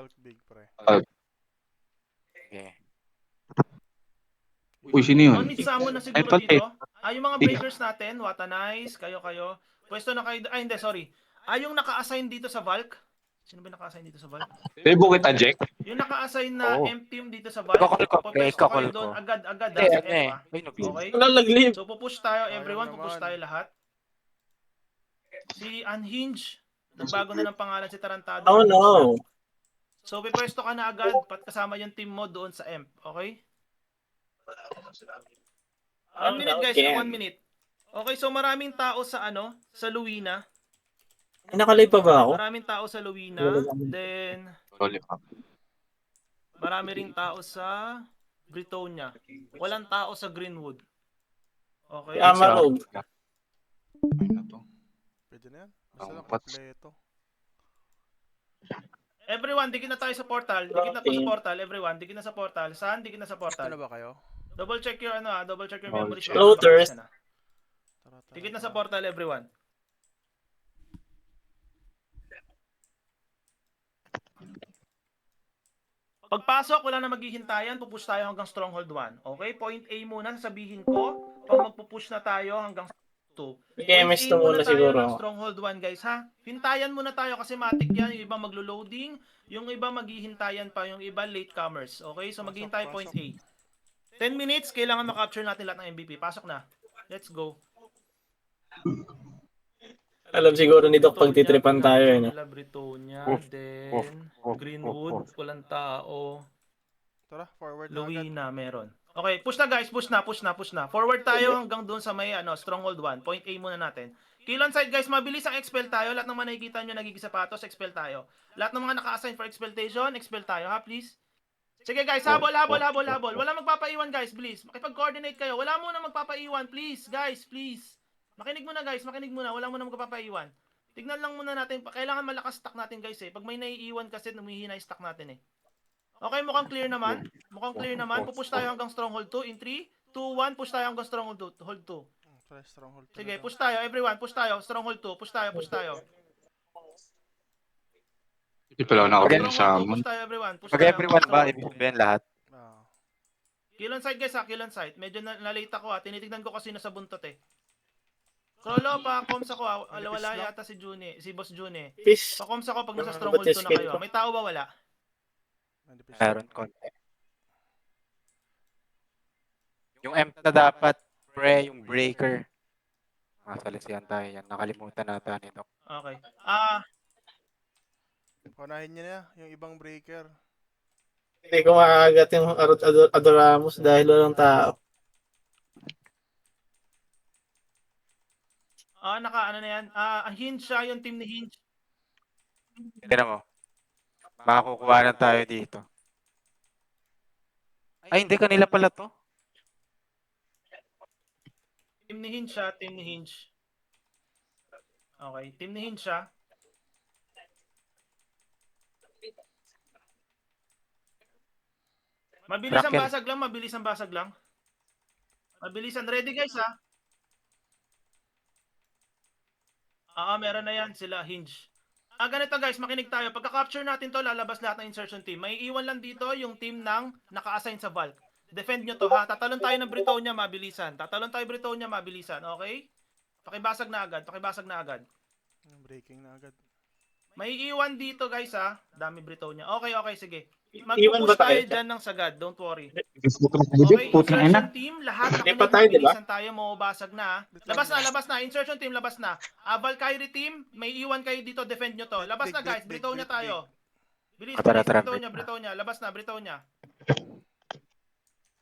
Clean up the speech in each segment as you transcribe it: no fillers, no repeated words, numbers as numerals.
Valk big, pre. Okay. Uy, sino yun? On-mid summon na Ay, siguro pati. dito. Yung mga breakers natin, Watanize, kayo. Pwesto na kayo, hindi, sorry. Yung naka-assign dito sa Valk. Sino ba naka-assign dito sa Valk? Bebo kita, Jack. Yung naka-assign na Oo. M-team dito sa Valk, Ikakol ko, pwesto ikakol kayo ko. doon agad Hindi, sa ano F, eh. May nag-leave. Okay? Wala nag-leave. So pupush tayo, Sayang everyone, naman. pupush tayo lahat. Si Unhinged, nagbago na ng pangalan si Tarantado. Oh Unhinged na. no. So pipwesto ka na agad, kasama yung team mo doon sa M, okay? 1 minute guys, 1 minute. Okay, so maraming tao sa sa Luina. Ay, nakalive pa ba ako? Maraming tao sa Luina. Then, Lollipop. marami ring tao sa Britonia. Walang tao sa Greenwood. Okay? Amarog. Ay na to. Pwede na yan. Basta lang Pats. kompleto. Everyone, dikit na tayo sa portal. Dikit na po sa portal, everyone. Dikit na sa portal. Saan? Dikit na sa Gusto na portal. ba kayo? Double check your double check your Double memories. check. Floaters. Tara, Dikit na sa portal, everyone. Pagpasok, wala na maghihintayan. Pupush tayo hanggang Stronghold 1. Okay? Point A muna, sasabihin ko. Pag magpupush na tayo hanggang 2. MS to muna tayo siguro. ng Stronghold 1, guys, ha? Hintayan muna tayo kasi matik yan. Yung iba maglo-loading. Yung iba maghihintayan pa. Yung iba late-comers. Okay? So maghihintay point A. 10 minutes, kailangan makapture natin lahat ng MVP. Pasok na. Let's go. Alam siguro ni Doc pag titripan tayo eh. No? Britonia, Oof, then oof, oof, Greenwood, oof. walang tao. Tara, forward na agad. Luina, meron. Okay, push na guys, push na. Forward tayo hanggang doon sa may Stronghold 1. Point A muna natin. Kill on side guys, mabilis ang expel tayo. Lahat ng mga nakikita nyo nagiging sapatos, expel tayo. Lahat ng mga naka-assign for expeltation, expel tayo ha, please. Sige guys, habol. Wala magpapaiwan guys, please. Makipag-coordinate kayo. Wala muna magpapaiwan, please. Guys, please. Makinig muna guys, Wala muna magpapaiwan. Tignan lang muna natin. Kailangan malakas stock natin guys eh. Pag may naiiwan kasi, humihina yung stock natin eh. Okay, mukhang clear naman. Pupush tayo hanggang Stronghold 2 in 3, 2, 1. Push tayo hanggang Stronghold 2. Tara, stronghold. Sige, push tayo. Everyone, push tayo. Stronghold 2. Push tayo. Hindi pala ako nakabili Stronghold sa 2. amon. Push tayo, everyone. Push Pag tayo. everyone ba, Stronghold ibig 2. sabihin lahat? Kill on site guys ha, kill on site. Medyo na-late ako ha. Tinitignan ko kasi nasa buntot eh. Krolo, pa-coms ako ha. Wala yata si Boss June eh. Fish. Pa-coms ako pag nasa Ano Stronghold ba 2 na skill kayo. ko? May tao ba wala? Meron konti. Yung M na dapat, pre, yung breaker. Masalisihan tayo yan. Nakalimutan nata ni Doc. Okay. Kunahin niya na yung ibang breaker. Hindi ko maagat yung Adoramus dahil walang tao. Ano na yan? Hinge siya, yung team ni Hinge. Tignan mo. Makakukuha na tayo dito. Ay, hindi. Kanila pala to. Team ni Hinge siya, Okay, team ni Hinge siya. Mabilis ang basag lang. Mabilisan. Ready guys ha? Meron na yan sila, Hinge. Ganito guys, makinig tayo. Pagka-capture natin to, lalabas lahat ng insertion team. May iwan lang dito yung team ng naka-assign sa Valk. Defend nyo to ha. Tatalon tayo ng Britonia, mabilisan. Okay? Pakibasag na agad. Breaking na agad. May iwan dito guys ha. Dami Britonia. Okay, sige. Iwan ba Magpupush tayo tayo? dyan ng sagad. Don't worry. Okay, Okay, insertion team. Lahat Hindi nakinig, pa tayo, di ba? mabilisan tayo. Mababasag na. Labas na. Insertion team, labas na. Valkyrie team, may iwan kayo dito. Defend nyo to. Labas na guys. Britonia tayo. Bilis. Tara. Britonia. Labas na, Britonia.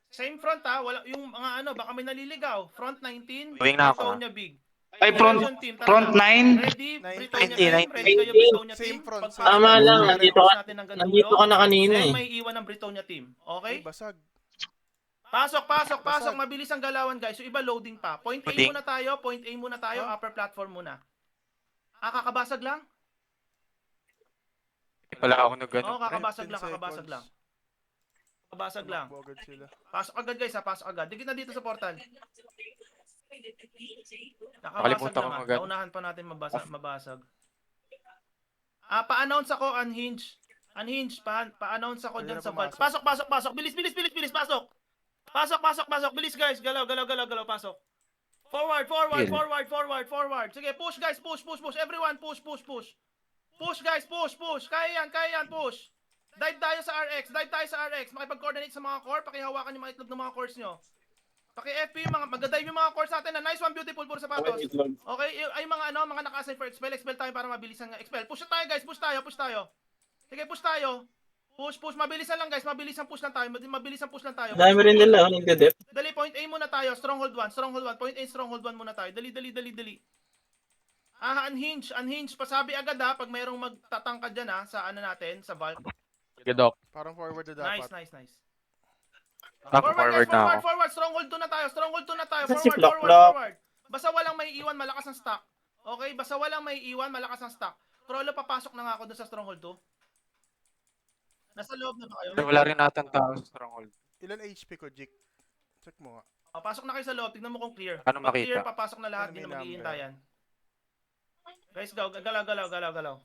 Same front ha. Wala, yung mga baka may naliligaw. Front 19, Tuwing na ako, Britonia big. Ay, Insertion team, tara front na. 9. Ready? Britonia 19. team. Ready kayo, Britonia Same team. front, Pagpasok same Tama front. lang, natin, nandito push ka- natin hanggang Nandito dulo. ka na kanina Then eh. may iwan ng Britonia team. Okay? Ay, basag. Pasok. Basag. Mabilis ang galawan guys. Yung iba loading pa. Point A Loading. muna tayo. Upper platform muna. Kakabasag lang? Hindi pala ako nag-ano. Oo, kakabasag 10 lang. seconds. Kakabasag lang. Tumakbo agad sila. Pasok agad guys ha. Pasok agad. Dikit na dito sa portal. Kakabasag Nakalimutan lang ko ha. agad. Paunahan pa natin mabasag. Pa-announce ako, Unhinged. Unhinged, pa-announce ako Pwede dyan na sa vault. pumasok. Pasok. Bilis, pasok. Pasok. Bilis, guys. Galaw. Pasok. Forward. Sige, push, guys. Push. Everyone, push. Push, guys. Push. Kaya yan, push. Dive tayo sa RX. Makipag-coordinate sa mga core. Pakihawakan yung mga itlog ng mga cores nyo. Paki-FP yung mga, mag-dive yung mga cores natin na nice one, beautiful, puro sapatos. Okay, ay mga naka-assign for expel tayo para mabilisan nga expel. Push tayo, guys. Push tayo. Sige, push tayo. Push. Mabilisan lang, guys. Mabilisan push lang tayo. Dami rin nila, nagde-dep. Dali, point A muna tayo. Stronghold 1. Point A, stronghold 1 muna tayo. Dali. Unhinge. Pasabi agad ha, pag mayroong magtatangka dyan ha, sa ano natin, sa vault. Sige, Doc. Parang forward na dapat. Nice. Forward na ako. Forward. Stronghold 2 na tayo. Si Plok-Plok. Forward. Basta walang may iwan, malakas ang stock. Okay? Basta walang may iwan, malakas ang stock. Trollo, papasok na nga ako dun sa Stronghold 2. Nasa loob na ba kayo? Wala rin natin tao sa stronghold. Ilan HP ko, Jik? Check mo nga. Pasok na kayo sa loob. Tignan mo kung clear. Ano Pag clear, makita? papasok na lahat. Enemy Hindi na number. maghihintayan. Guys, galaw.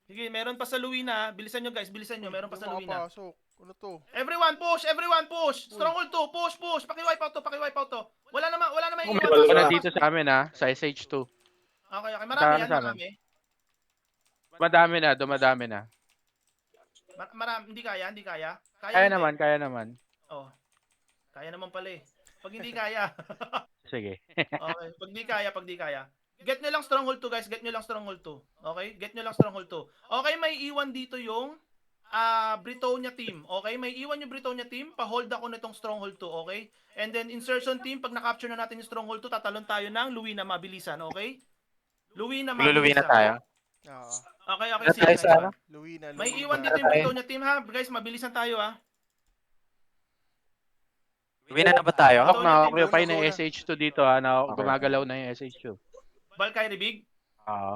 Sige, meron pa sa Luina. Bilisan nyo, guys. Meron pa sa Yung Luina. makapasok. Ano to? Everyone push! Stronghold 2, push! Paki-wipe out to. Wala na may iwan. Wala. Wala dito sa amin ha, sa SH2. Okay. Marami yan, Sa amin. marami. Dumadami na. Marami, hindi kaya. Kaya hindi. naman. Oh. Kaya naman pala eh. Pag hindi kaya. Sige. Okay, pag di kaya. Get nyo lang Stronghold 2, guys. Okay? Get nyo lang Stronghold 2. Okay, may iwan dito yung Britonia team. Okay, may iwan yung Britonia team. Pa-hold ako nitong Stronghold 2, okay? And then insertion team, pag na-capture na natin yung Stronghold 2, tatalon tayo ng Luina mabilisan, okay? Luina Luluwi na tayo. Oo. Okay, Ano sige. tayo Nice sa one. ano? Luwina. May iwan dito yung Britonia team ha. Guys, mabilisan tayo ha. Luwi na ba tayo? Doc, na-occupy Wala. na yung SH2 dito ha, na Okay. gumagalaw na yung SH2. Valkyrie Big. Oo.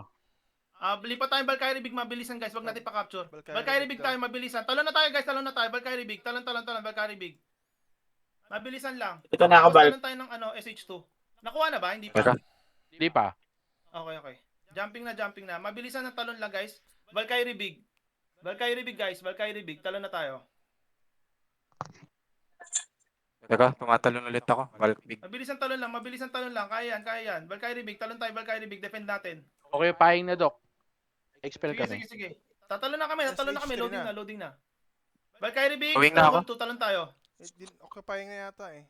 Lipat tayo Valkyrie Big, mabilisan guys. Wag natin pa-capture. Valkyrie Valkyrie Big Big tayo, mabilisan. Talon na tayo guys, Valkyrie Big. Talon, Valkyrie Big. Mabilisan lang. Ito na Tapos kabal. talon tayo ng SH2. Nakuha na ba? Hindi pa. Teka. Hindi pa. Okay. Jumping na. Mabilisan ng talon lang guys. Valkyrie Big, guys. Valkyrie Big. Talon na tayo. Teka, tumatalon ulit ako. Big. Mabilisan talon lang. Kaya yan. Valkyrie Big. Talon tayo, Valkyrie Big. Defend natin. Occupying na, Doc. Expel kami. Sige. Tatalon na kami. SH3 Loading na. Valkyrie Big. Going na ako. Stronghold 2, talon tayo. Occupy nga yata eh.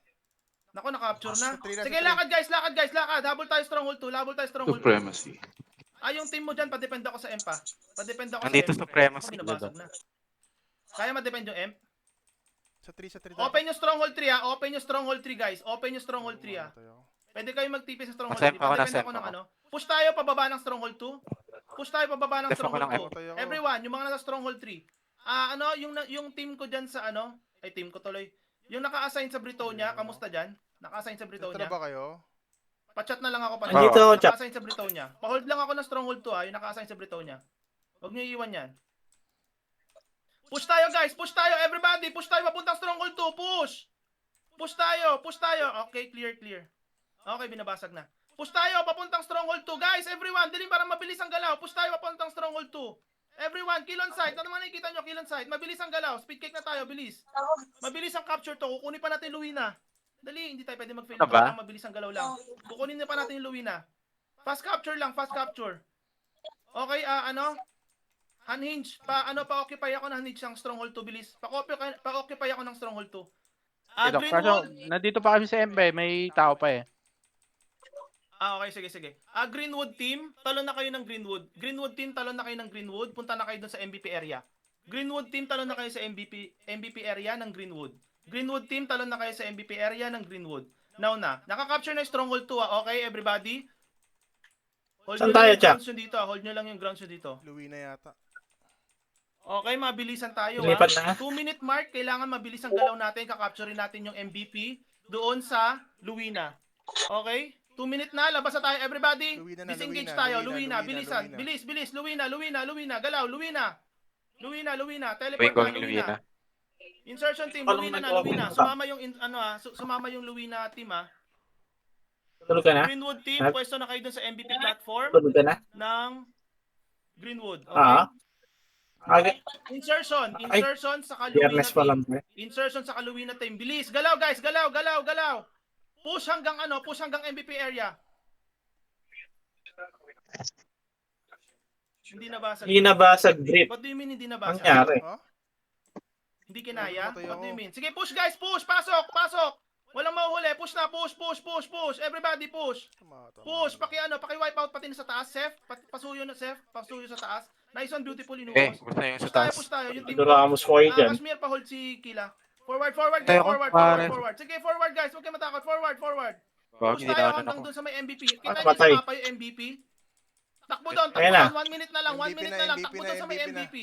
Nako, na-capture na. Sa 3 na, Sige, sa 3. lakad guys. Habol tayo Stronghold 2. Supremacy. Yung team mo dyan, padepend ako sa EMP. Nandito Ako Supremacy. binabasag na. Kaya ma-depend yung EMP. Sa 3 Open yung Stronghold 3 ha. Open yung Stronghold 3 guys. Open yung Stronghold 3 ha. Pwede kayo mag-TP sa Stronghold 3. Nasa EMP ako, Padepend nasa ako EMP ng ako. ano. Push tayo pababa ng Stronghold 2. Def ako ng Stronghold 2. Everyone, yung mga nasa Stronghold 3. Yung team ko dyan sa team ko tuloy. Yung naka-assign sa Britonia, kamusta dyan? Naka-assign sa Ito Britonia. na ba kayo? Pa-chat na lang ako pa. Andito ako, chat. Naka-assign sa Britonia. Pa-hold lang ako ng Stronghold 2 ha, yung naka-assign sa Britonia. Huwag niyo iiwan yan. Push tayo guys, everybody, push tayo papuntang Stronghold 2, push tayo. Okay, clear. Okay, binabasag na. Push tayo papuntang Stronghold 2, guys, everyone, dilim para mabilis ang galaw. Push tayo papuntang Stronghold 2. Everyone, kill on site. Ano naman nakikita nyo, kill on site. Mabilis ang galaw, speed cake na tayo, bilis. Mabilis ang capture to, kukunin pa natin Luina. Dali, hindi tayo pwede mag-fail. Ano ba? Mabilis ang galaw lang. Kukunin na pa natin yung Luina. Fast capture. Okay, Unhinged. Pa-occupy ako ng Unhinged ng Stronghold 2, bilis. Pa-occupy ako ng Stronghold 2. Doc, kaso, Greenwood. nandito pa kami sa MB, may tao pa eh. Okay, sige. Greenwood team, talon na kayo ng Greenwood. Greenwood team, talon na kayo ng Greenwood. Punta na kayo dun sa MVP area. Greenwood team, talon na kayo sa MVP area ng Greenwood. Greenwood team, talon na kayo sa MVP area ng Greenwood. Now na. Naka-capture na yung Stronghold 2 okay, everybody? Hold Saan nyo lang tayo, yung Chap? grounds nyo dito. Hold nyo lang yung grounds nyo dito. Luwina yata. Okay, mabilisan tayo. Lipat na. 2-minute mark, kailangan mabilis ang galaw natin. Kakapturein natin yung MVP doon sa Luina. Okay? 2-minute na, labas na tayo. Everybody, Luwina na, disengage Luwina, tayo. Luwina, Luina, Luwina, bilisan. Luwina. Bilis. Luina. Galaw, Luina. Teleport Going na, Luwina. Luina. Insertion team, Paano Luina na, nag-open Luina. ka? Sumama yung Luina team ha. Tulog ka na? Greenwood team, Ha? pwesto na kayo dun sa MVP platform Tulog ka na? ng Greenwood. Okay. Ah. Aga, Insertion Ay, sa Kaluwina biyernes pa lang team. ba? Insertion sa Kaluwina team. Bilis, galaw guys, galaw. Push hanggang MVP area. Hindi nabasag. Hindi nabasag grip. What do you mean hindi Ang nabasag? nangyari? Ha? Hindi kinaya? Namatay What do you ako. mean? Sige, push guys, push! Pasok! Walang mahuhuli. Push na, push! Everybody push! Tama. Push! Paki-wipe out pati na sa taas, Seth. Pasuyo na, Seth. Pasuyo sa taas. Nice one, beautiful, Eh, inuwas. basta yung sa Push tayo, taas. push tayo. Yung team Adoramos ko kayo dyan. Kashmir, pa-hold si Kila. Forward, Tayo guys, ko, pare. forward. Sige, forward, guys. Huwag kayo matakot. Forward. Wag, Push hindi tayo na hanggang ako. dun sa may MVP. Kita At niyo patay. sa mapa yung MVP? Takbo doon. Ayan na. 1 minute na lang. 1 MVP minute na, na lang. MVP Takbo na, doon sa may MVP na. MVP.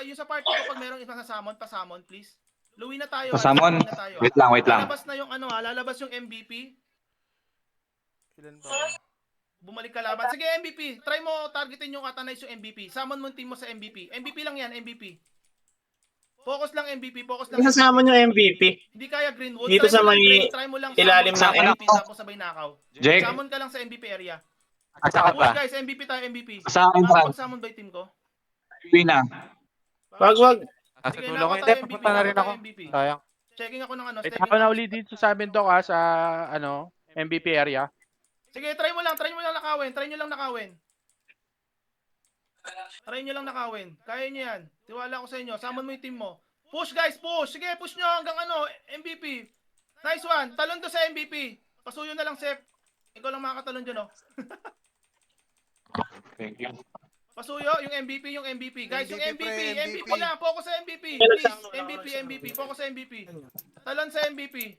Yung sa party ko, pag merong isa sa pa-summon, please. Luwi na tayo. Pasamon. Luwi na tayo. Wait lang. Lalabas na yung lalabas yung MVP. Ilan ba? Bumalik ka laban. Sige, MVP. Try mo targetin yung Atanize yung MVP. Summon mo yung team mo sa MVP. MVP lang yan, MVP. Focus lang MVP. Kasama nyo MVP. Hindi kaya Greenwood. Dito Try sa mo lang may Green. Try mo lang ilalim summon ng MVP tapos sabay nakaw. Jake, Summon ka lang sa MVP area. Asa ka Push ba? guys, MVP tayo, MVP. sa akin ba? Pag-summon ba yung team ko? Pina. Wag. Nasa Sige, dulo ko. nako Hindi, tayo, papunta na rin nako ako. tayo, MVP. Sayang. Checking ako ng Wait, ako na ulit dito sa amin, Doc, sa MVP area. Sige, try mo lang nakawin. Try nyo lang nakawin. Kaya nyo yan. Tiwala ko sa inyo. Summon mo yung team mo. Push guys, push. Sige, push nyo hanggang MVP. Nice one. Talon to sa MVP. Pasuyo na lang, Sep. Ikaw lang makakatalon dyan, oh. Thank you. Pasuyo, yung MVP. Guys, yung MVP, pre, MVP MVP. lang. Focus sa MVP. Please, MVP. Focus sa MVP. Talon sa MVP.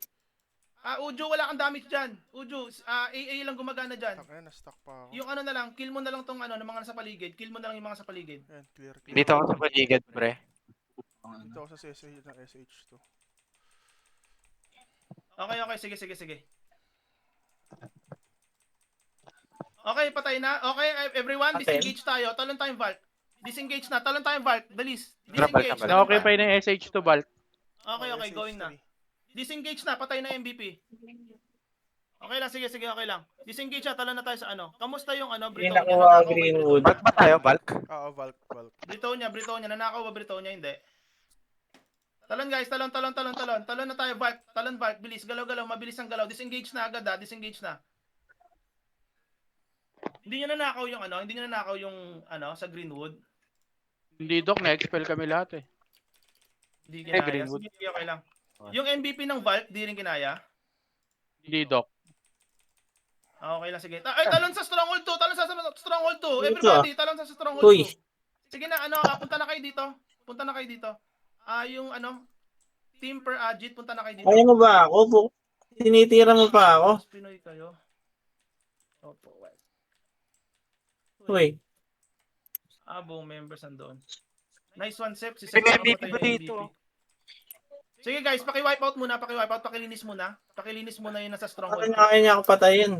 Ujo, wala kang damage dyan. Ujo, AA lang gumagana dyan. Taka na, na-stuck pa ako. Yung na lang, kill mo na lang tong ng mga nasa paligid. Kill mo na lang yung mga sa paligid. Ayan, clear. Dito ako sa paligid, pre. Dito ako sa SH ng SH2. Okay, sige. Okay, patay na. Okay, everyone, Patay. disengage tayo. Talon tayong Vault. Disengage na. Talon tayong Vault. Dalis. Drop Disengage. balik, Na okay pa yun yung SH2 Vault. Okay, going na. Disengage na. Patay na MVP. Okay lang, sige, okay lang. Disengage na. Talon na tayo sa Kamusta yung Hindi Britonia? nakuha Greenwood. Bulk ba tayo, bulk? Oo, Valk. Britonia. Nanakaw ba Britonia? Hindi. Talon guys, talon. Talon na tayo, Vault. Talon Vault. Bilis, galaw. Mabilis ang galaw. Disengage na agad, disengage na. Hindi niya nanakaw yung sa Greenwood. Hindi, Doc, na-expel kami lahat eh. Hindi Eh, kinaya. Greenwood. Sige, okay lang. Yung MVP ng Vault, di rin kinaya. Hindi, Doc. Okay lang, sige. Ay, talon sa Stronghold 2. Stronghold 2. Dito, Everybody, talon sa Stronghold 2. Uy. Sige na, punta na kayo dito. Yung team per Ajit, punta na kayo dito. Kaya mo ba ako? Tinitira mo pa ako? Mas Pinoy kayo. Opo, well. Uy. Buong members andoon. Nice one, Sep. Si May Sep ang MVP patay ba na dito? Sige guys, paki-wipe out muna, pakilinis muna. Pakilinis muna yung nasa Stronghold. Bakit niya ako patayin?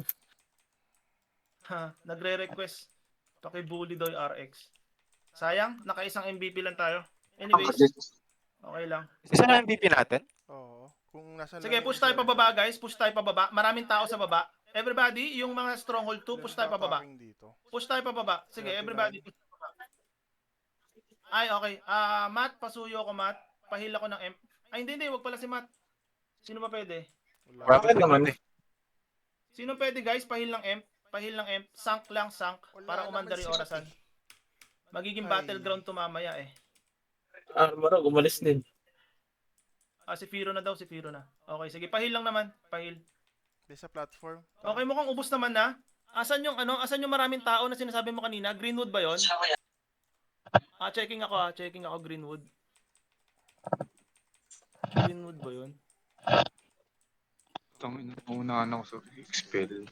Nagre-request. Paki-bully daw yung RX. Sayang, naka-isang MVP lang tayo. Anyways, okay lang. Isa na MVP natin? Oo. Kung nasa Sige, push tayo pababa guys. Push tayo pababa. Maraming tao sa baba. Everybody, yung mga Stronghold 2, push tayo pababa. Push tayo pababa. Sige, everybody. Push tayo pababa. Ay, okay. Matt, pasuyo ko, Matt. Pahil ako ng M. Ay, hindi. Wag pala si Matt. Sino ba pwede? Bakit naman? Sino pwede guys? Pahil ng M. Sank lang, para Wala umandar naman yung si orasan. Magiging Ay. battleground to mamaya eh. Bro, gumalis din. Si Firo na daw, Okay, sige. Pahil lang naman. Pahil. Sa platform. Okay, mukhang ubos naman na. Asan yung maraming tao na sinasabi mo kanina? Greenwood ba 'yon? Checking ako Greenwood. Greenwood ba 'yon? Itong inuunahan ako sa expel.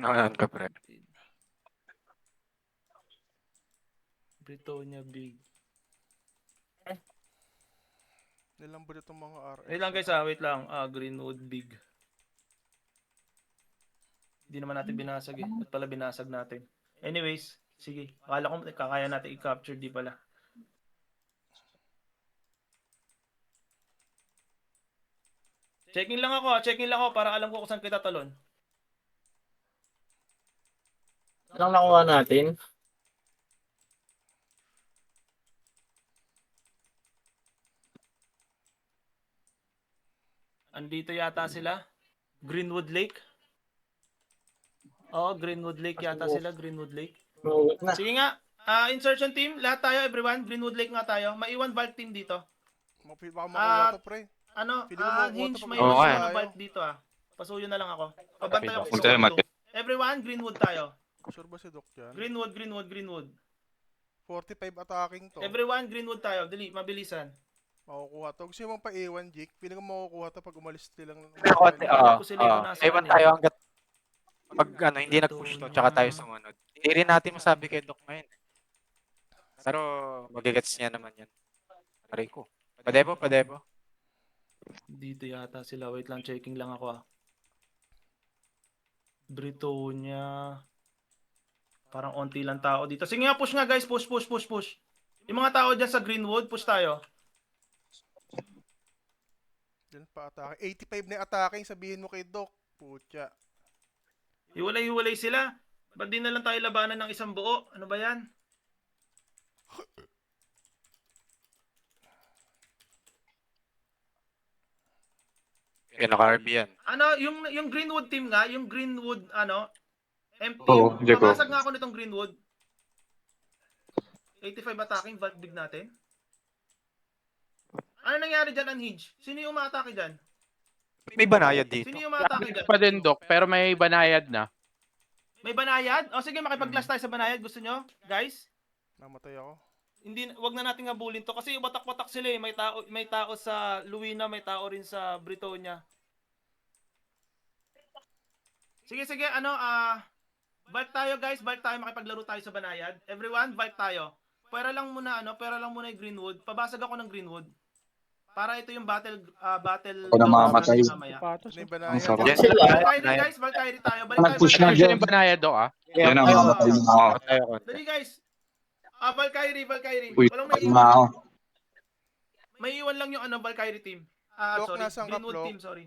Nakanan ka, pre. Britonia Big. Nilambot itong mga RX. Wait lang guys, wait lang. Greenwood Big. Hindi naman natin binasag eh. Ba't pala binasag natin? Anyways, sige. Akala ko kakaya natin i-capture, di pala. Checking lang ako para alam ko kung saan kita talon. Anong nakuha natin? Andito yata sila. Greenwood Lake. Oo, Greenwood Lake yata sila. Greenwood Lake. Mahugot na. Sige nga. Insertion team. Lahat tayo, everyone. Greenwood Lake nga tayo. Maiwan Valk team dito. Baka makuha to, pre. Ano? Pili ko makukuha Hinge, to pag may Oo iwan nga sila eh. ng Valk dito Pasuyo na lang ako. Pabantay ako Punta sa naman. Everyone, Greenwood tayo. Sure ba si Doc yan? Greenwood, Greenwood, Greenwood. 45 attacking to. Everyone, Greenwood tayo. Dali, mabilisan. Makukuha to. Gusto mo pa iwan, Jake? Pili ko makukuha to pag umalis silang... Konti, oo. Pusilino nasa Ewan ano eh. tayo hanggat pag hindi nag-push to, tsaka tayo sumunod. Hindi rin natin masabi kay Doc ngayon. Pero magigets niya naman yan. Aray ko. Padebo. Dito yata sila. Wait lang, checking lang ako Britonia. Parang onti lang tao dito. Sige nga, push nga guys. Push. Yung mga tao dyan sa Greenwood, push tayo. Diyan pa atake. 85 na attacking, sabihin mo kay Doc. Putya. Hiwalay sila. Ba't di na lang tayo labanan ng isang buo? Ano ba yan? Kaya naka-RB yan. Ano, yung Greenwood team nga, yung Greenwood, team, Oo, Jacob. pabasag nga ako nitong Greenwood. 85 attacking, Valk big natin. Ano nangyari dyan, Unhinged? Sino yung umatake dyan? May banayad dito. Sino yung umatake dyan? Pa din, Doc, pero may banayad na. May banayad? O sige, makipag-clash tayo sa banayad. Gusto nyo? Guys? Namatay ako. Hindi, wag na nating habulin to kasi watak-watak sila eh. May tao sa Luina, may tao rin sa Britonia. Sige, Valk tayo guys, Valk tayo, makipaglaro tayo sa banayad. Everyone, Valk tayo. Pera lang muna yung Greenwood. Pabasag ako ng Greenwood. Para ito yung battle Ako na mamamatay. mamaya. Sapatos. Ano yung Ang banayad? sarap. Yan. Sila. Valkyrie guys, Valkyrie tayo. Balik tayo. Nag-push na Valkyrie. dyan. Gusto yung banayad, Doc, Yan ang mamatay na ako. Tayo konti. Dali guys. Valkyrie. Uy, Walang patay may na ako. May iwan lang yung Valkyrie team. Doc, Sorry. nasaan ka, Greenwood Flo? team, sorry.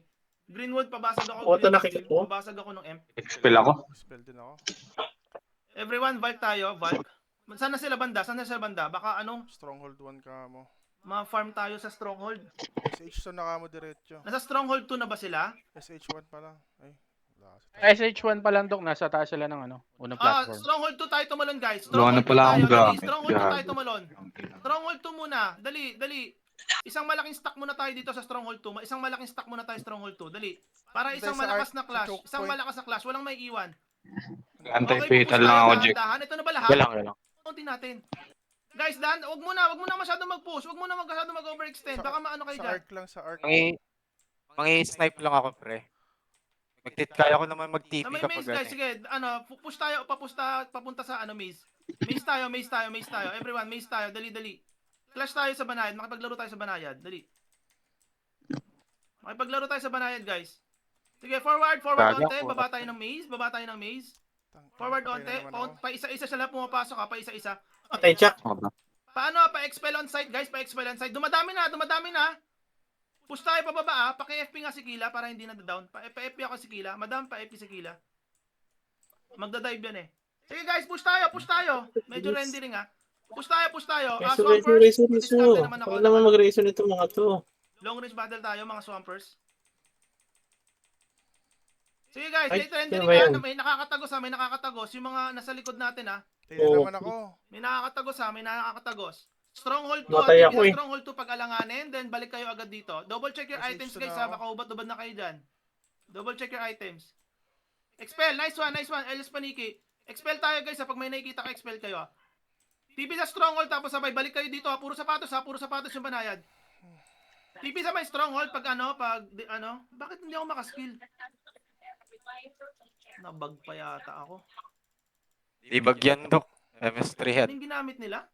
Greenwood, pabasag ako. Auto Greenwood nakikita team. ko. Pabasag ako ng M. Expel ako. Spell din ako. Everyone, Valk tayo. Valk. Saan na sila banda? Baka Stronghold 1 ka mo. ma-farm tayo sa Stronghold. SH2 na ka mo diretso. Nasa Stronghold 2 na ba sila? SH1 pa lang. Ay, wala kasi. SH1 pa lang, Doc, nasa taas sila ng unang platform. Stronghold 2 tayo tumalon, guys. Wala na Stronghold 2 pala tayo. akong Dali, gamit. Stronghold 2 tayo Gago. tumalon. Stronghold 2 muna. Dali. Isang malaking stack muna tayo dito sa Stronghold 2. Isang malaking stack muna tayo Stronghold 2. Dali. Para isang Hindi, sa malakas arc- na clash. sa choke Isang point. malakas na clash. Walang may iwan. Anti-fatal pupush lang tayo, ako, Jack. dahan-dahan. Ito na ba lahat? Wala. Konti natin. Guys, wag muna masyado mag-push. Wag muna masyado mag-overextend. Baka maano kayo Sa dyan. arc lang, sa arc. Mangi-snipe lang ako, pre. Kaya ko naman mag-TP Na may kapag maze guys, sige, push tayo, papunta sa maze. Maze tayo. Everyone, maze tayo, dali. Clash tayo sa banayad, makipaglaro tayo sa banayad, dali. Makipaglaro tayo sa banayad, guys. Sige, forward Gago, onte, baba tayo ng maze. Forward Patay onte, na naman ako. pa isa-isa sila pumapasok pa isa-isa. Patay, Chuck. Paano, pa-expel on site, guys, pa-expel on site. Dumadami na. Push tayo pababa paki-FP nga si Kila para hindi na down. Pa-FP ako si Kila. Madam, pa-FP si Kila. Magda-dive yan eh. Sige guys, push tayo. Medyo rendering Push tayo. Swampers, discarte naman ako. Huwag naman mag-reason ito mga to. Long range battle tayo, mga Swampers. Sige guys, Ay, late rendering ano ba yun? may nakakatagos. Yung mga nasa likod natin Tingnan Oo. naman ako. may nakakatagos. Stronghold 2, Matay ako eh. Stronghold 2 pag alanganin, then balik kayo agad dito. Double check your SH2 items na guys ako. baka ubad-ubad na kayo dyan. Double check your items. Expel, nice one. Elias Paniki. Expel tayo guys pag may nakikita ka, expel kayo TP sa Stronghold tapos sabay balik kayo dito puro sapatos yung banayad. TP sa may Stronghold pag bakit hindi ako makaskill? Nabag pa yata ako. Di bagyan, Doc. MS3 head. Anong ginamit nila?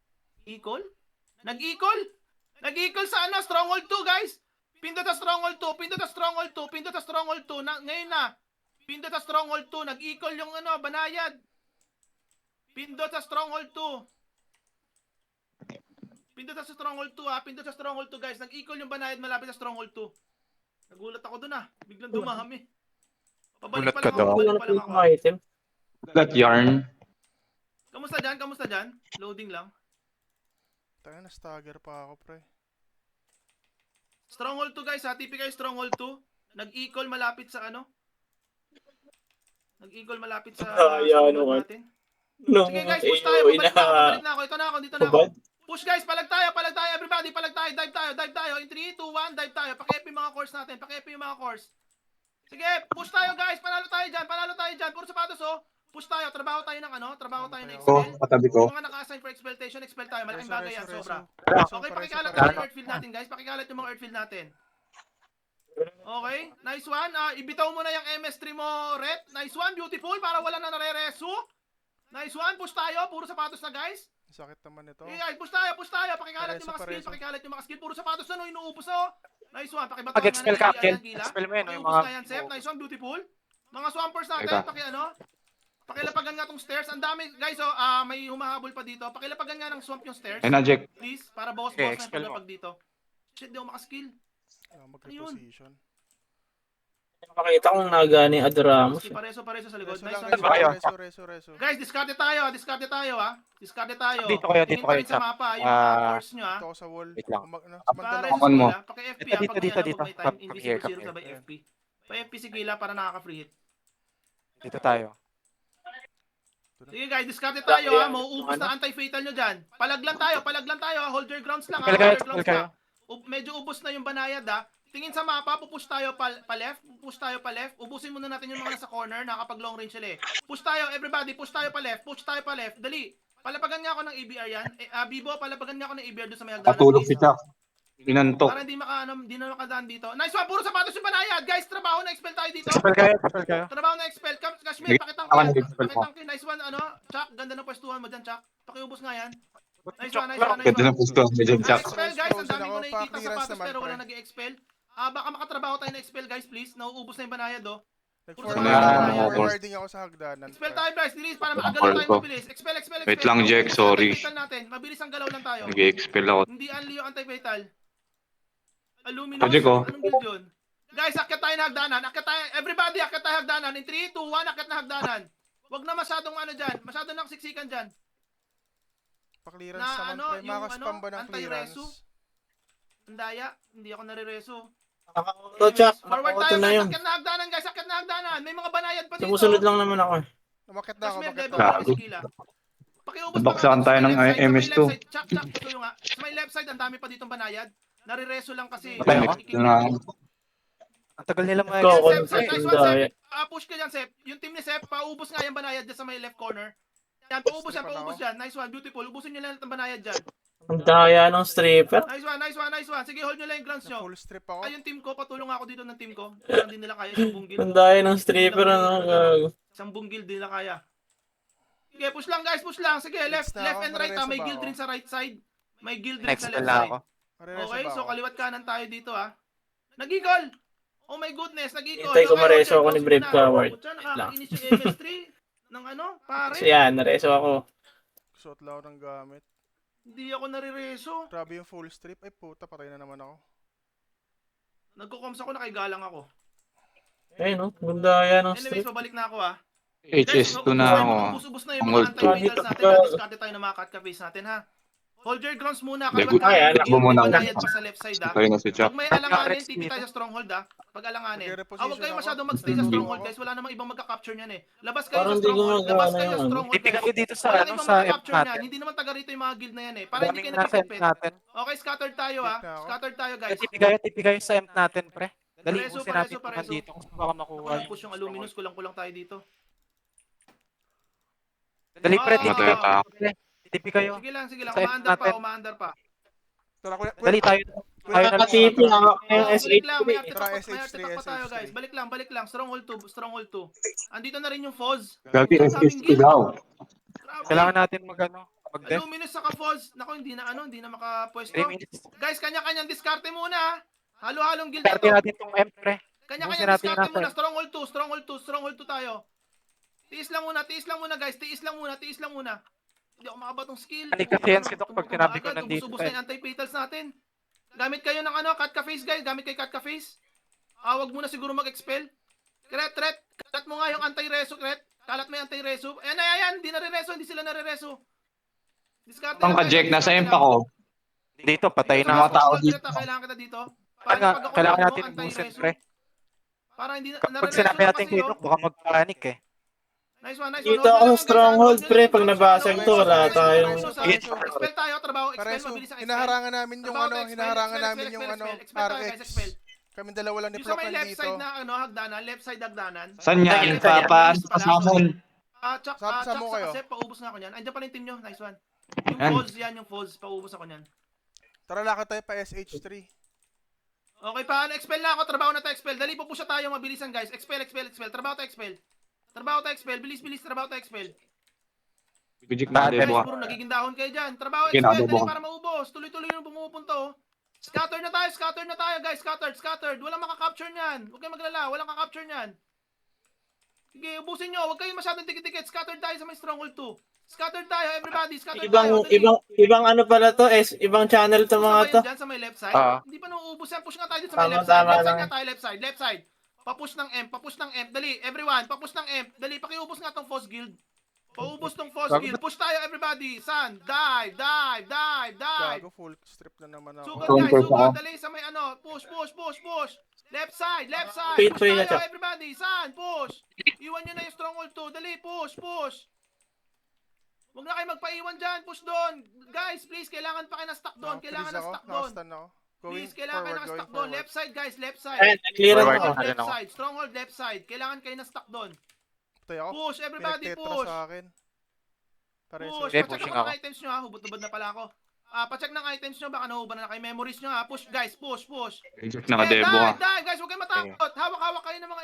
Equal? Nag-equal sa Stronghold 2, guys. Pindot sa Stronghold 2. Ngayon na. Pindot sa Stronghold 2. Nag-equal yung banayad. Pindot sa Stronghold 2. Pindot sa Stronghold 2, guys. Nag-equal yung banayad malapit sa Stronghold 2. Nagulat ako dun Biglang dumami. Pabalik Gulat pa ka lang ako. daw. Pabalik pa lang ako. item. That yarn. Kamusta dyan? Loading lang. Tayo na stagger pa ako, pre. Stronghold 2 guys TP kayo Stronghold 2. Nag-equal malapit sa ano? Nag-equal malapit sa Ayan, stronghold okay. natin. Nung Sige guys, push tayo. AOE Pabalik na ako, pabalik na ako. Ito na ako, dito na ako. Babad. Push guys, palag tayo, everybody, palag tayo, dive tayo. In 3, 2, 1, dive tayo. Paki-FP yung mga course natin, paki-FP yung mga course. Sige, push tayo guys, panalo tayo dyan. Puro sapatos oh. Push tayo, trabaho tayo ng ano, trabaho tayo ng Ko, expel. katabi ko. Yung mga naka-assign for exploitation, expel tayo. Malaking bagay yan, sobra. Reso, Okay, pareso, pakikalat pareso. natin yung earthfield natin guys, pakikalat yung mga earthfield natin. Okay, nice one. Ibitaw mo na yung MS3 mo, Ret. Nice one, beautiful, para wala na nare-reso. Nice one, push tayo, puro sapatos na guys. Sakit naman ito. Sige guys, push tayo. Pakikalat yung mga Pareso. skill. Puro sapatos na no, inuupos oh. Nice one, pakibata Pag-expel ka, Kel. Expel mo yun, yung Pakiubos mga... na yan, Sep. Nice one, beautiful. Mga swampers natin, Teka. Pakilapagan nga tong stairs. Ang dami, guys oh, may humahabol pa dito. Pakilapagan nga ng swamp yung stairs. Ayun na, Jack. Please, para bawas Okay, na yung expel mo. paglapag dito. Shit, di ako makaskill. Mag-reposition. Makita kong nagani Adoramos. Okay, pareso sa likod. Reso Nice lang, one. Kayo. reso. Guys, discard tayo. Discard tayo. Dito kayo, Tingin dito pa kayo, rin sa Chap. mapa, yung mga Ah, course nyo Dito ako sa wall. Wait lang. Para Aman mo. Paki-FP Dito, pag dito, may dito. may time, Come invisible here, zero come sabay FP. Pa-FP si Gila para nakaka-free hit. Dito tayo. Sige guys, discard tayo ha. Mauubos na anti-fatal nyo dyan. Palag lang tayo ha. Hold your grounds lang ha. Expel kayo, Hold your grounds expel kayo. lang. Medyo ubos na yung banayad ha. Tingin sa mapa, pupush tayo pa left. Ubusin muna natin yung mga nasa corner, nakapag long range sila eh. Push tayo, everybody, push tayo pa left. Dali. Palapagan nga ako ng ABR yan. Bibo, palapagan nga ako ng ABR doon sa may hagdanan. Patulog please. si Chuck. Inantok. Para hindi hindi na makadaan dito. Nice one, puro sapatos yung banayad. Guys, trabaho na expel tayo dito. Expel kayo. Trabaho na expel. Kashmir, pakitang Ako ko yan. nag-expel po. Pakitang ko. Nice one, Chuck, ganda ng pwestuhan mo dyan, Chuck. Pakiubos nga yan. Nice Chok one. Ganda ng pusto. Medyo Chuck. Expel guys, ang dami ko Frozen ako, nakikita pa-clearance sapatos naman, pero wala pre. nag-expel. Baka makatrabaho tayo na expel guys, please. Nauubos na yung banayad oh. Forwarding ako sa hagdanan. Expel tayo guys, bilis para Ang makagalaw tayo call ko. mabilis. Expel. Wait lang, Jack, Mabilis ang sorry. anti-fatal natin. Mabilis ang galaw lang tayo. Nag-expel ako. Hindi unli yung anti-fatal. Aluminum. Project ko. Anong guild yun? Guys, akyat tayo na hagdanan. Everybody, akyat tayo hagdanan. In 3, 2, 1, akyat na hagdanan. Wag na masyadong dyan. Masyado nang siksikan dyan. Pa-clearance Na, naman, ano, pre. yung, Makaspam ba ng anti-reso? clearance? Andaya, hindi ako nare-reso. Nakauto, Chuck. Forward Nakauto tayo na guys, yun. akyat na hagdanan. May mga banayad pa dito. Sumusunod lang naman ako. Umakit na ako, Kashmir, umakit Devo, na ako. Gago. Sikila. Pakiubos Baksakan tayo ng MS2. Chak, patuloy nga. Sa may left side, ang dami pa ditong banayad. Nare-reso lang kasi. Patay ako? Ang tagal nila mga... Ikaw, Sep, Sep, nice yung one, daya. Sep. Push ka dyan, Sep. Yung team ni Sep, paubos nga yung banayad dyan sa may left corner. Yan, paubos yan. Nice one, beautiful. Ubusin nyo lang ang banayad dyan. Ang daya ng stripper. Nice one. Sige, hold nyo lang yung grounds nyo. Full strip ako. Ay, yung team ko, patulong ako dito ng team ko. Parang di nila kaya isang bunggil. Ang daya ng stripper. Ano, gago. Isang bunggil, di nila kaya. Sige, push lang guys, push lang. Sige, left na ako, and right ha. May marereso ba guild ako? rin sa right side. May guild rin Next sa spell left na side. ako. Marereso Okay, ba so ako? kaliwat kanan tayo dito ha. Nag-eagle! Oh my goodness, nag-eagle. Hintay ko Okay, mareso okay, ako ni close Brave muna. Coward. Putya, nakakainis yung MS3 ng ano, pare. So yan, nareso ako. Suot lang ako ng gamit. Hindi ako nare-reso. Grabe yung full strip. Ay puta, patay na naman ako. Nagko-coms ako, nakaigalang ako. Ayun, no? Ang daya ng Anyways, stripper. pabalik na ako ha. HS2 na ako. Ubus na yung Ang mga old to. anti-vitals natin. Discard tayo ng mga cut face natin ha. Hold your grounds muna. Hindi, Kaliwat good. Ay, kanan, takbo muna. may banayad pa sa left side ha. Tayo na si Chuck. Pag may alanganin, tipi tayo sa stronghold ha. Pag alanganin. Huwag kayo masyadong magstay sa stronghold guys. Wala namang ibang magka-capture niyan eh. Labas kayo Parang sa di stronghold. gumagawa Labas na kayo sa yun. stronghold Tipi guys. kayo dito sa, Wala ano, ibang sa M magka-capture niyan. natin. Hindi naman taga rito yung mga guild na yan eh. Para hindi Daming kayo nasa M napipipit. natin. Okay, scattered tayo ha. Fit na ako. Scattered tayo guys. Tipi kayo sa M natin, pre. Dali, Pareso, ubusin natin pareso. naman dito. Kung baka makuha Walang yung... push yung aluminous. Kulang-kulang tayo dito. Dali, pre. Ah. Matay pa ako. Tipi kayo. Sige lang. Sa M natin. Umaandar pa. Tara, kuya. Dali tayo. Tayo na lang. Nakatipi lang ako yung Balik lang, may SH3. artifact pa tayo guys. Balik lang. Stronghold 2. Andito na rin yung Foz. Gagi, Ang daming SH2 guild. daw. Grabe. Kailangan natin mag-death. Luminous saka Foz. Nako, hindi na makapwesto. 3 minutes. Guys, kanya-kanyang diskarte muna ha. Halo-halong guild Karte ito. natin tong M, pre. Kanya-kanyang natin diskarte yung muna. nasa- Stronghold 2 tayo. Tiis lang muna guys. Tiis lang muna. Hindi ako makaba skill. Hindi kasi yan si Doc pag sinabi ko Agad, nandito, ubus na yung anti-fatals natin. Gamit kayo ng cut ka face guys. Wag muna siguro mag-expel. Kret. Kalat mo nga yung anti-reso, Kret. Kalat mo yung anti-reso. Ayan. Hindi sila nare-reso. Discard Ang ka-Jack, nasa imp ako. Dito, patay Mga na. tao dito. Kailangan kita dito. Kailangan natin ubusin, pre. Para hindi Kapag sinabi natin kay Doc, baka mag-panic eh. Nice one, nice one. Dito Hold ako nyo sa lang, guys, stronghold, hold nyo pre. lang, Pag hold nyo nabasag lang, to, wala Pareso, tayong... pareso, Sige. Expel tayo, trabaho, expel, Pareso, mabilis ang expel. hinaharangan namin yung Trabaho ano, tayo, expel, hinaharangan expel, namin expel, yung expel, ano, expel tayo, guys, RX. expel. Kami dalawa lang ni Yung sa Flock may left nandito. side na ano, hagdanan, left side hagdanan. Saan yan? Left side, Paano mabilis sa pala, Samon? Chuck, Sama mo Chuck, kayo. sa Kasep, paubos nga ako niyan. Andiyan pala yung team nyo, nice one. Yung Yan. falls, yan yung falls, paubos ako niyan. Tara, lakad tayo pa SH3. Okay, paano? Expel na ako, trabaho na tayo, expel. Dali, pupush na tayo, mabilisan guys. Expel, expel, expel. Trabaho tayo, expel. Trabaho tayo, expel. Bilis, bilis, trabaho tayo, expel. Bijik Bad na Guys, debo. puro nagiging dahon kayo dyan. Trabaho, Sige, expel. nakadebo Dali ka. para maubos. Tuloy-tuloy yung pumupunta, oh. Scatter na tayo, guys. Scattered. Walang makaka-capture niyan. Huwag kayong maglala, walang makaka-capture niyan. Sige, ubusin nyo. Huwag kayong masyadong dikit-dikit. Scattered tayo sa may stronghold 2. Scattered tayo, everybody. Scattered tayo. Ibang ano pala to, ibang channel to mga to. Dyan sa may left side. Oo. Hindi pa nauubos yan. Push nga tayo dito sa may Tama, left side. tama Left side lang. nga tayo, left side. Papush ng M. Dali, everyone. Papush ng M. Dali, pakiubos nga tong Foss Guild. Paubos tong Foss Guild. Push tayo, everybody. San, dive. Gago, full strip na naman ako. Sugod Strong guys, first sugod. ako. Dali sa may ano. Push. Left side. Wait, Push wait, tayo, Chuck. everybody. San, push. Iwan nyo na yung stronghold 2. Dali, push. Huwag na kayo magpaiwan dyan. Push doon. Guys, please, kailangan pa kayo na stock doon. Kailangan na stock doon. Nakastan ako. Please, kailangan kayo na stock doon. Left side, guys. Left side. Ayan, clear Forward. ako. Ano ako? Stronghold left side. Kailangan kayo na stock doon. Patay ako. Push, everybody, Pinagtetra push. sa akin. Pareso. Push. Okay, Pacheck pushing ako ng ako. items nyo ha. Hubot-hubad na pala ako. Pacheck ng items nyo. Baka nahuban na kayo memories nyo ha. Push, guys. Push. Bijik Sige, na debo ka. dive, guys. Huwag kayo matakot. Hawak-hawak kayo ng mga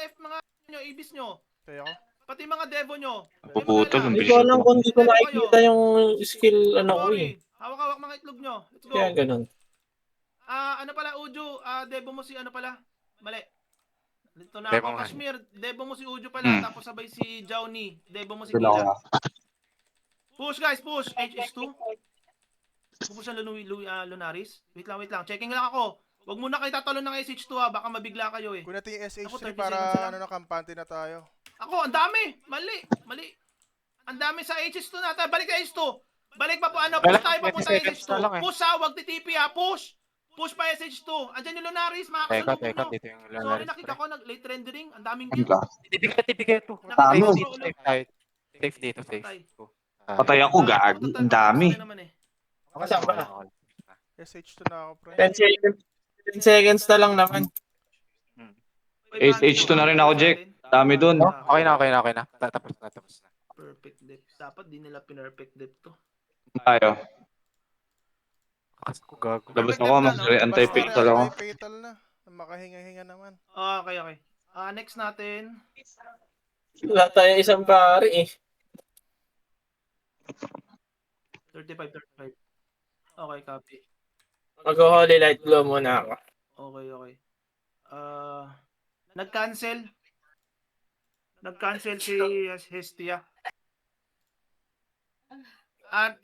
nyo, ibis nyo. Patay ako. Pati mga devo nyo. Puputol ang Hindi ko bijik alam mo. kung di ko makikita yung skill ano ko Sorry. eh. Hawak-hawak mga itlog nyo. Let's go. Kaya ganun. Ano pala, Uju? Devo mo si ano pala? Mali. Dito na Devo ako, mo. Kashmir. Devo mo si Uju pala. Hmm. Tapos sabay si Jowny. Devo mo si Wala Mila. ka. Push guys, push. HS2. Pupush ang Lunaris. Wait lang. Checking lang ako. Huwag muna kayo tatalon ng SH2 ha. Baka mabigla kayo eh. Kunin natin yung Ako, SH3 30 para seconds lang. ano na, kampante na tayo. Ako, ang dami. Mali. Ang dami sa HS2 natin. Balik sa HS2. Balik pa po ano. Push Wala, tayo 20 papunta seconds SH2. na lang eh. Push ha. Huwag TTP ha. Push. Push pa SH2. Andyan yung Lunaris. Makakasalubong Teka, nyo. dito yung Sorry, lalaris. nakita ko nag-late rendering. Ang daming Ano kill. ka? Tibigay ito. Tama. Safe tayo. Safe dito, safe. Patay. Patay ako, gagi. Ang dami. Kasama ka. SH2 na ako, pre. 10 seconds na lang naman. SH2 na rin ako, Jack. Dami dun. Okay na. Tapos na. Perfect depth. Dapat di nila pinperfect depth to. Tayo. Kasi ko gago. Labas Perfect ako, depth na, mas no? anti-fatal ako. Anti-fatal na. Makahinga-hinga naman. Okay. Next natin. Wala tayo isang pari eh. 35. Okay, copy. Mag-holy light glow muna ako. Okay. Nag-cancel si Hestia.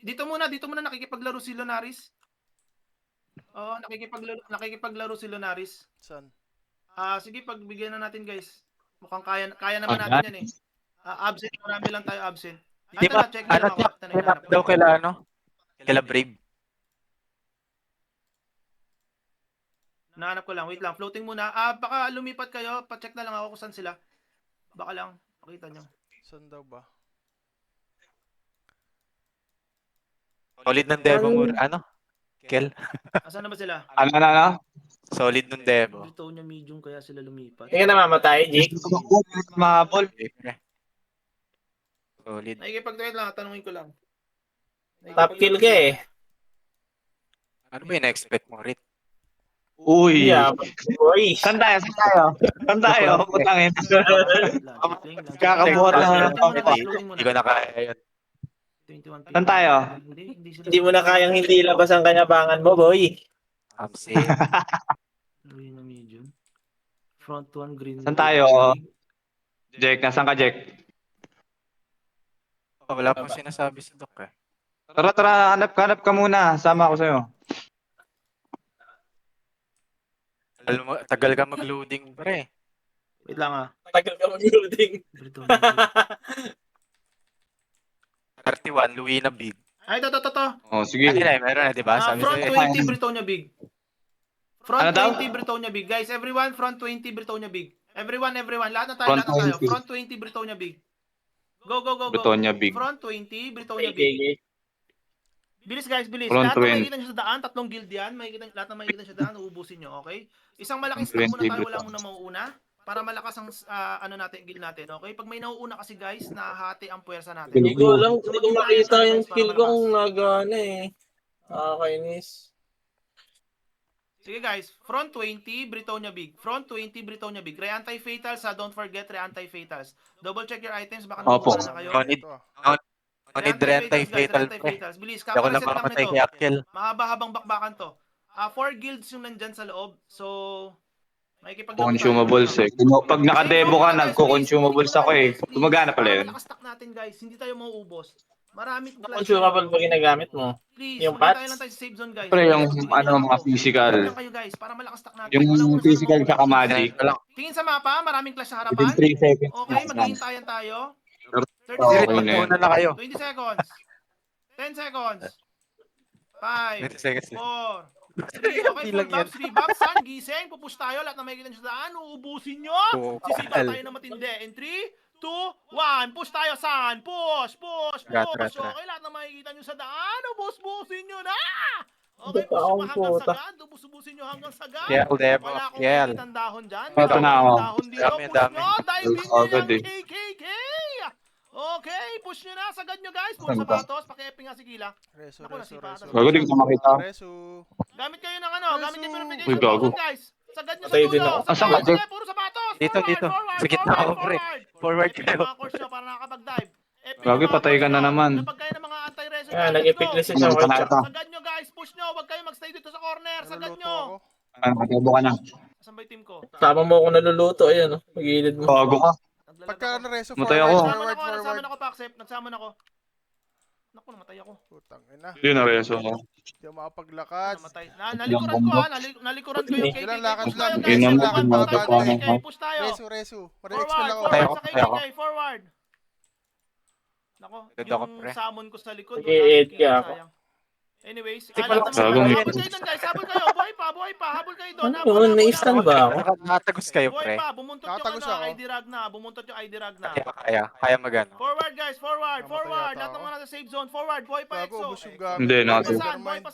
Dito muna nakikipaglaro si Lunaris. Oo, nakikipaglaro si Lunaris. San? Sige, pagbigyan na natin, guys. Mukhang kaya naman natin yan eh. Absent, marami lang tayo absent. Di ba, Check na lang ako. Ito na, hinahanap ko. daw kaila Brave. Nahanap ko lang. Wait lang. Floating muna. Baka lumipat kayo. Pa-check na lang ako kung saan sila. Baka lang. Pakita nyo. San daw ba? Solid ng Devo mo, Kel? Asan na ba sila? Ano? Solid ng Devo. Britonia medium kaya sila lumipat. Hindi ka namamatay, Jake. Mahabol. Solid. Nakikipag-trade lang. Tanungin ko lang. Top kill ka eh. Ano ba yung na-expect mo, Rit? Uy. Yeah, boy. Saan tayo? Putangin. Kakabuhat lang ng Hindi ko na kaya yun. 21 Saan tayo? Hindi sila. Hindi mo na kayang hindi labas ang kanyabangan mo, boy. I'm safe. Luwi na medium. Front one green. Saan tayo? Jack, nasaan ka, Jack? Wala pang sinasabi si Doc eh. Tara, hanap ka muna. Sama ako sa'yo. Tagal ka mag-loading, pre. Wait lang Tagal ka mag-loading. Britonia. 31, Louis na big. Ay, to. Oh, sige. Meron na, di ba? Sabi Front sa'yo. 20 Britonia big. Front Ano daw? 20 Britonia big. Guys, everyone, front 20 Britonia big. Everyone. Lahat na tayo, Front lahat na tayo. 20. Front 20, Britonia Big. Go. Britonia Big. Front 20, Britonia Okay, Big. Bilis guys, bilis. Front Lahat na 20. makikita nyo sa daan, 3 guild yan. Lahat na makikita nyo sa daan, uubusin nyo, okay? Isang malaking Front stack muna 20 tayo, wala Britonia. muna mauuna. Para malakas ang ano natin, guild natin, okay? Pag may nauuna kasi guys, nahahati ang puwersa natin. Hindi ko alam, So, hindi ko maging makita tayo, yung guys, para skill ko malakas. kung nagana eh. Nakakainis. Sige guys, front 20, Britonia Big. Front 20, Britonia Big. Re-anti-fatals ha, don't forget re-anti-fatals. Double check your items, baka Opo. nauuna na kayo. No need, Ito ah. no need re-anti-fatal pre. Re-anti-fatals. Bilis, Hindi ako kakareset lang namamatay nito. kay Akil. Mahaba-habang bakbakan to. 4 guilds yung nandyan sa loob. So, Consumables eh. Pag nakadebo ka, nagko-consumables ako eh. Gumagana pala yun. Malakas stack natin guys, hindi tayo mauubos. Maraming Ano consumable ba ginagamit mo? Please, Yung maging tayo patch? lang tayo sa safe zone guys. Pre, yung Bigyan ano, nyo lang mga ako. physical. Bigyan lang kayo guys, para malakas stack natin. Yung Walang una sa physical mga tsaka una. magic. Ito lang. Tingin sa mapa, maraming clash sa Within harapan. 3 seconds. Okay, maghihintayan tayo. 30 Okay seconds. na yun. Magmuna na kayo. 20 seconds. 10 seconds. 5, 20 seconds. 4, 3, okay, Hindi full lang yan. buffs, rebuffs, sun, gising, pupush tayo, lahat na may kita nyo sa daan, uubusin nyo, sisigaw tayo na matindi, in 3, 2, 1, push tayo, sun, push, Tara. okay, lahat na makikita nyo sa daan, ubus-busin nyo na! Okay, Ito push akong nyo hanggang puta. sagad, ubus-ubusin nyo hanggang sagad, Kiel, Devo. wala akong Kiel. makikitang dahon dyan, Ito na ako. dahon dito, Dami, push dami. nyo, dive in nyo Agad yung eh. KKK! Okay, push nyo na, sagad nyo guys, puro Saan ba? sapatos, paki-epping nga si Kila. Reso. Gago, di ko makita. Reso. Gamit kayo ng ano, gamit yung Uy, purification gago. potion, guys. Sagad nyo sa Patay dulo. din ako. Asan ka, Jack? Puro sapatos. Dito. Forward. Sa gitna ako, pre. Forward Epic kayo. mga course nyo para nakakapag-dive. Epic Gago, mga patay ka course na nyo. naman. Lapag kayo ng mga anti-reso Ah, dyan. nag-epic Let's list go. siya. Ito na ito. Sagad nyo guys, push nyo. Huwag kayo magstay dito sa corner. Sagad Naluluto nyo. ako. Matebo ka na. Asan ba yung team ko? Tama mo ako naluluto, ayan oh. Pagilid mo. Gago ka. Naglalag Pagka ako. ano reso, Matay forward, ako. forward, Nagsaman forward. ako, Paxep. Nagsaman ako. Naku, namatay ako. Putang ina. Hindi na reso ko. Hindi ako makapaglakad. Namatay. Nalikuran ko ha. Nalikuran ko yung KKK. Ilang lakad Push tayo lang. guys. Inom Lakad mo, pa tayo mababa ng na. KKK. Push tayo. Reso. Forward, Mare-expel ako. Patay ako, sa patay ako. KKK, forward. Nako, Ganda ko, yung pre. summon ko sa likod. Nag-i-aid wala, ka ako. sayang. Anyways, Di pala- Gagawin habol ito. kayo doon guys, habol kayo. Buhay pa, habol kayo doon. Ano naman, na-stun ba ako? Nakatagos kayo, Buhay pre. pa, bumuntot yung Nakatagos ano, ako. ID rag na. Bumuntot yung ID rag na. Kaya magano. Forward guys, forward. Namatay Lahat yata ng ako. mga nasa safe zone, forward. Buhay pa, Gago, EXO. ubos yung gamit. Hindi, Buhay natin. pa, buhay pa,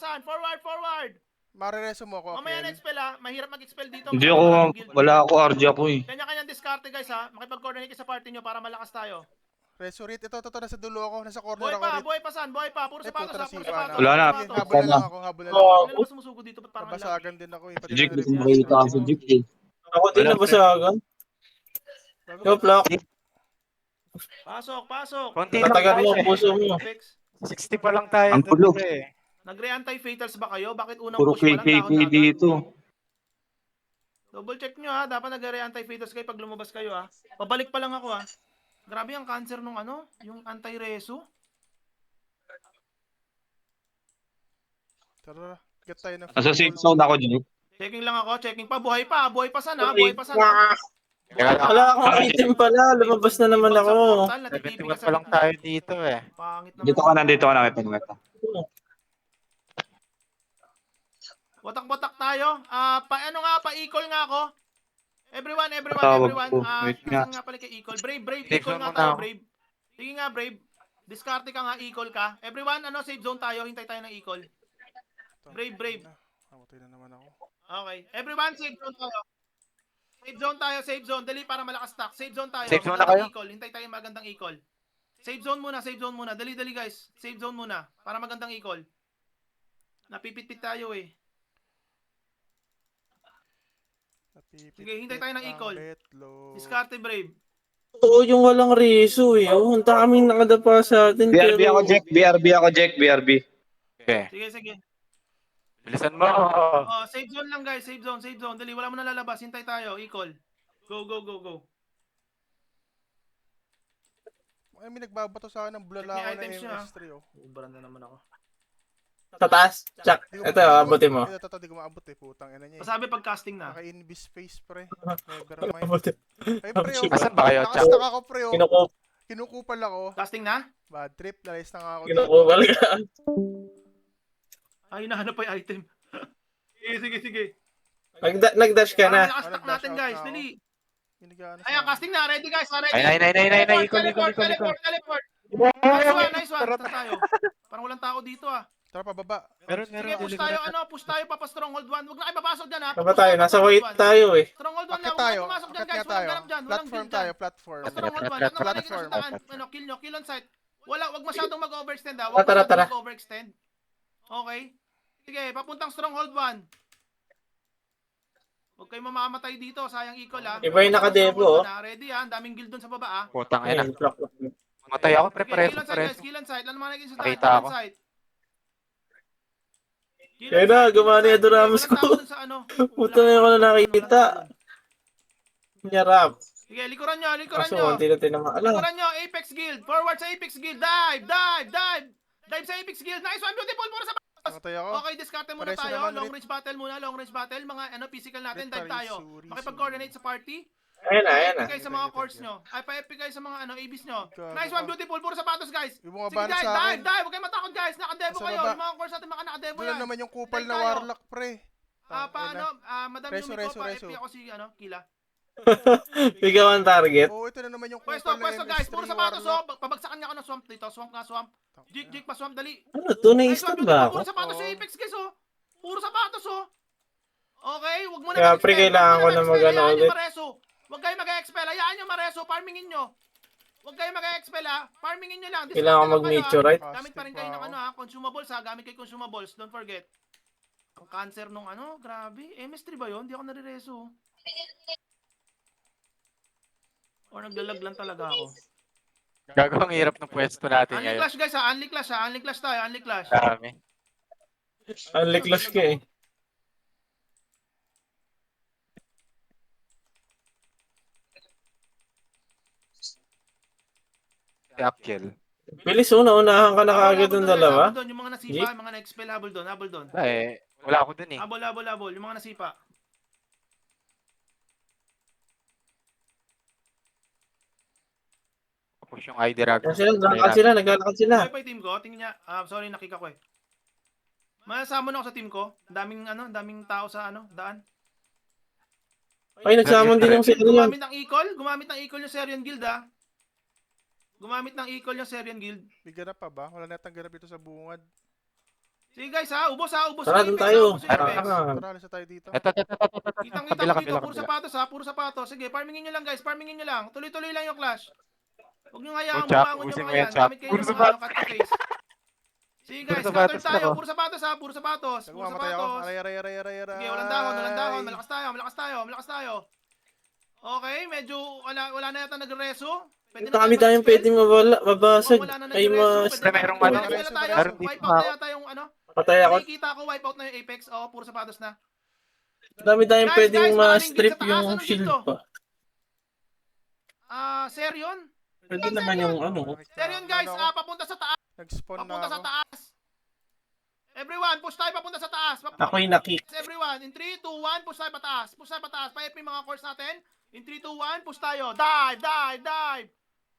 forward. Mare-reso mo ako, Mamaya Akiel. na-expel ha, mahirap mag-expel dito. Hindi ako, wala ako RG ako eh. Kanya-kanyang diskarte guys ha, makipag-coordinate kayo sa party nyo para malakas tayo. Reso rit. Ito, nasa dulo ako. Nasa corner Buhay ako pa, rit. buhay pa san, buhay pa. Puro Ay, sapatos puta, ha, puro nasipa sapatos. na. Wala na. Puro sapatos. Habol na lang ako. Oh, Ilan ba sumusugo dito? Ba't parang ang lag? Nabasagan din ako eh. Pati Jig, na gusto rin. mo makita ako sa Jig eh. Ako din Wala, nabasagan. Yo, Plak. Pasok. Konti lang Tatagal tayo, mo, eh. puso mo. Fix. 60 pa lang tayo. Ang dun, gulo. pre. Nagre-anti-fatals ba kayo? Bakit unang Puro push pa lang KKK dahon na agad? dito. Double check nyo ha, dapat nagre-anti-fatals kayo pag lumabas kayo ha. Pabalik pa lang ako ha. Grabe ang cancer nung ano, yung anti-reso. Tara, get tayo ng Nasa safe zone ako, Jig. Checking lang ako, checking pa. Buhay pa sana, buhay pa sana. Wala akong item pala, lumabas na naman ako. 71 pa lang tayo dito eh. Pangit naman. Dito ka na, may pangweta. Watak-watak tayo. Pa-equal nga ako. Everyone. Tawag ko. Wait nga. Nasan nga pala kay equal? Brave, Safe equal zone nga muna tayo, ako. Brave. Sige nga, Brave. Discarte ka nga, equal ka. Everyone, safe zone tayo. Hintay tayo ng equal. Brave. Mamatay na naman ako. Okay. Everyone, safe zone tayo. Safe zone. Dali para malakas stack. Safe zone tayo. Safe zone na Magandang kayo? equal. Hintay tayo magandang equal. Safe zone muna. Dali guys. Safe zone muna. Para magandang equal. Napipit-pit tayo eh. Sige, hintay tayo ng equal. Discarte Brave. Oo, yung walang reso eh. Oh, ang daming nakadapa sa atin. BRB ako, Jack. BRB. Okay. Sige. Bilisan mo. Oh, safe zone lang guys. Safe zone. Dali, wala mo na lalabas. Hintay tayo. Equal. Go. Ay, may nagbabato sa akin ng bulala Check ako may na items nyo, ha? MS3 oh. Ubaran na naman ako. Sa taas. Check. Ito, abutin mo. Ito, di ko maabot eh. Putang ina niya eh. Pasabi pag casting na. Naka-invis face pre. Never mind. Abutin. Ay pre oh. Asan ba kayo, Chak? Nakastack ako pre oh. Kinukup. Kinukupal ako. Casting na? Bad trip. Lalis na nga ako. Kinukupal ka. Ay, hinahanap pa yung item. Sige. Nag-dash ka Para na. malakas stack natin guys. Dali. Ginagana sa Ayan, akin. casting na. Ready guys, ready. Ay, ikol. Teleport. Nice one. Saan tayo? Parang walang tao dito ah. Tara, pababa. Sige, push tayo, push tayo pa Stronghold 1. Huwag na kayo papasok dyan ha. Ano ba tayo? Nasa white tayo eh. Stronghold 1 na, Akit huwag na tayo. kayo pumasok dyan Akit guys. nga Walang tayo. ganap dyan, walang Platform kill tayo, dyan. platform. Sa Stronghold 1, lahat ng mga nakikita sa daan, kill on site. Wag masyadong mag-overextend ha. Wag Tara, masyadong tara. mag-overextend. Okay? Sige, papuntang Stronghold 1. Huwag kayong mamamatay dito, sayang equal ha. Iba yung naka-devo, Stronghold oh. 1, ha. Ready ha, ang daming guild dun sa baba ha. Putang ina. Ayun, block. Matay ako, Sige, prepareso, kill on site guys, kill on site. Ano mga nakikita sa daan, Nakita kill on ako. site. Kill on Kaya na, site, kill on gumana site. yung Doramus Walang tao ko. dun sa ano. Puta na yung nakita. Nyarap. Sige, likuran nyo. Kaso, konti na tinama. Ala, Likuran nyo, Apex Guild. Forward sa Apex Guild. Dive. Dive sa Apex Guild. Nice one, beautiful. Puro sa Nakatay ako. Okay, discarte muna Pareso tayo. naman Long ulit. range battle muna. Long range battle. Mga physical natin. Dive tayo. Sorry. Makipag-coordinate sa party. ayan na. Pa-epic kayo sa mga courts nyo. Ay, pa-epic kayo sa mga ABs nyo. Nice one, beautiful. Puro sapatos, guys. Yung mga Sige, banat guys. sa akin. Dive. Huwag kayong matakot, guys. Nakadevo Nasa kayo. baba. Yung mga courts natin, mga nakadevo Doon yan. na naman yung kupal Dive na tayo. warlock, pre. Paano? Madam Reso, Yumiko, reso. pa-epic ako si, Kila. Ikaw ang target. Oo, ito na naman yung Pwesto, kupal na guys. MS3 Puro sapatos, warlock. Pabagsakan niya ako ng swamp dito. Swamp. Jig, pa swamp, dali. Ano to? Nice Na-stun one, ba beautiful. Puro ako? sapatos sa Oo. Apex, guys, oh. Puro sapatos, oh. Okay, wag mo na Kaya, pre, mag-expel. kailangan ko na Wag mo mag-ano hayaan nyo ulit. mareso. Huwag kayo mag-expel. Hayaan nyo mareso. Farmingin nyo. Huwag kayo mag-expel, ha. Farmingin nyo lang. Kailangan ko Discard lang kayo, ha. mag-meteorite. Gamit pa rin kayo ng consumables, ha. Gamit kayo consumables. Don't forget. Ang cancer nung grabe. MS3 ba yun? Hindi ako nare-reso. Or naglalag lang talaga ako. Gago, ang hirap ng pwesto natin Unli ngayon. clash, guys, ha. Unli clash, ha. Unli clash tayo. Unli clash. Dami. Ang liklas ka eh. Si Akil. Bilis, unahan ka na kagad ng dalawa. Habol doon. Yung mga nasipa, yung mga na-expel, habol doon. Wala ako dun eh. Habol. Yung mga nasipa. Push yung ID rag. Naglalakad sila. Okay pa yung team ko. Tingnan niya. Sorry, nakika ko eh. Masama na ako sa team ko. Daming tao sa daan. Ay, nagsamon din yung Serion. Gumamit ng equal yung Serion Guild, ah. Gumamit ng equal yung Serion Guild. May ganap pa ba? Wala natang ganap dito sa bungad. Sige guys, ha. Ubos Tara, yung doon Apex, tayo. ubos yung Apex. Tara, alis na tayo dito. Ito. Kitang-kita Kabila, ko dito. kabila, Puro kabila. sapatos, ha. Puro sapatos. Sige, farmingin nyo lang, guys. Farmingin nyo lang. Tuloy-tuloy lang yung clash. Huwag nyo hayaang Chap, bumangon yung ubusin mga mo yan, yan. Chap. Gamit kayo Puro ng mga sapatos. cut to face. Sige guys, Puro scatter sapatos tayo. ako. Puro sapatos, ha. Puro sapatos. Puro Nagmamatay ako. sapatos. Aray. Sige, walang dahon. Malakas tayo. Okay, medyo wala na yata nagreso. Pwede Ito kami tayong pwede mabasag. Wala na Ay, nagreso. Pre, merong Pwede ano? na tayo. Meron dito Wipe out na yata yung Patay ako. Nakikita ko wipe out na yung Apex. Oo, puro sapatos na. Dami tayong Guys, pwedeng maraming ma-strip dito sa taas. yung Anong shield dito? pa. Serion? Pwede naman yung Serion guys, papunta sa taas. Nag-spawn na Papunta sa ako. taas. Everyone, push tayo papunta sa taas. Ako'y nakick. Everyone, in 3, 2, 1, push tayo pataas. Pa-FP mga course natin. In 3, 2, 1, push tayo. Dive.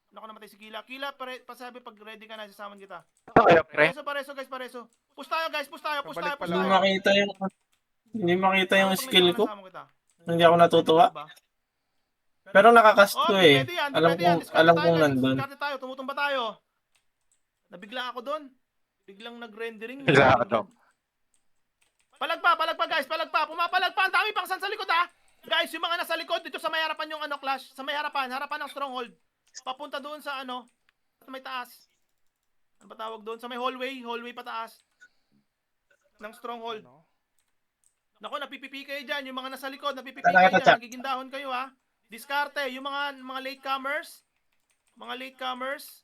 Naku, namatay si Kila. Kila, pasabi pag ready ka na, sasaman kita. Kaya pre. Pareso guys, pareso. Push tayo guys, push tayo. Pabalik pa Hindi lang. makita yung skill ko. Kasama kita. Hindi ako natutuwa. Pero nakakast ko eh. Pwede yan, Alam pwede yan. kong Discard tayo, nandun. discard tayo, tumutumba tayo. Nabigla ako doon. Biglang nag-rendering. Bigla ako doon. Palagpa guys, pumapalagpa. Ang dami pang san sa likod ha. Guys, yung mga nasa likod dito sa may harapan yung clash, sa may harapan ng stronghold. Papunta doon sa may taas. Ano ba tawag doon? Sa may hallway pataas ng stronghold. Nako, napipipi kayo dyan. Yung mga nasa likod, napipipi kayo dyan. Nagigindahon kayo ha. Diskarte. Yung mga latecomers.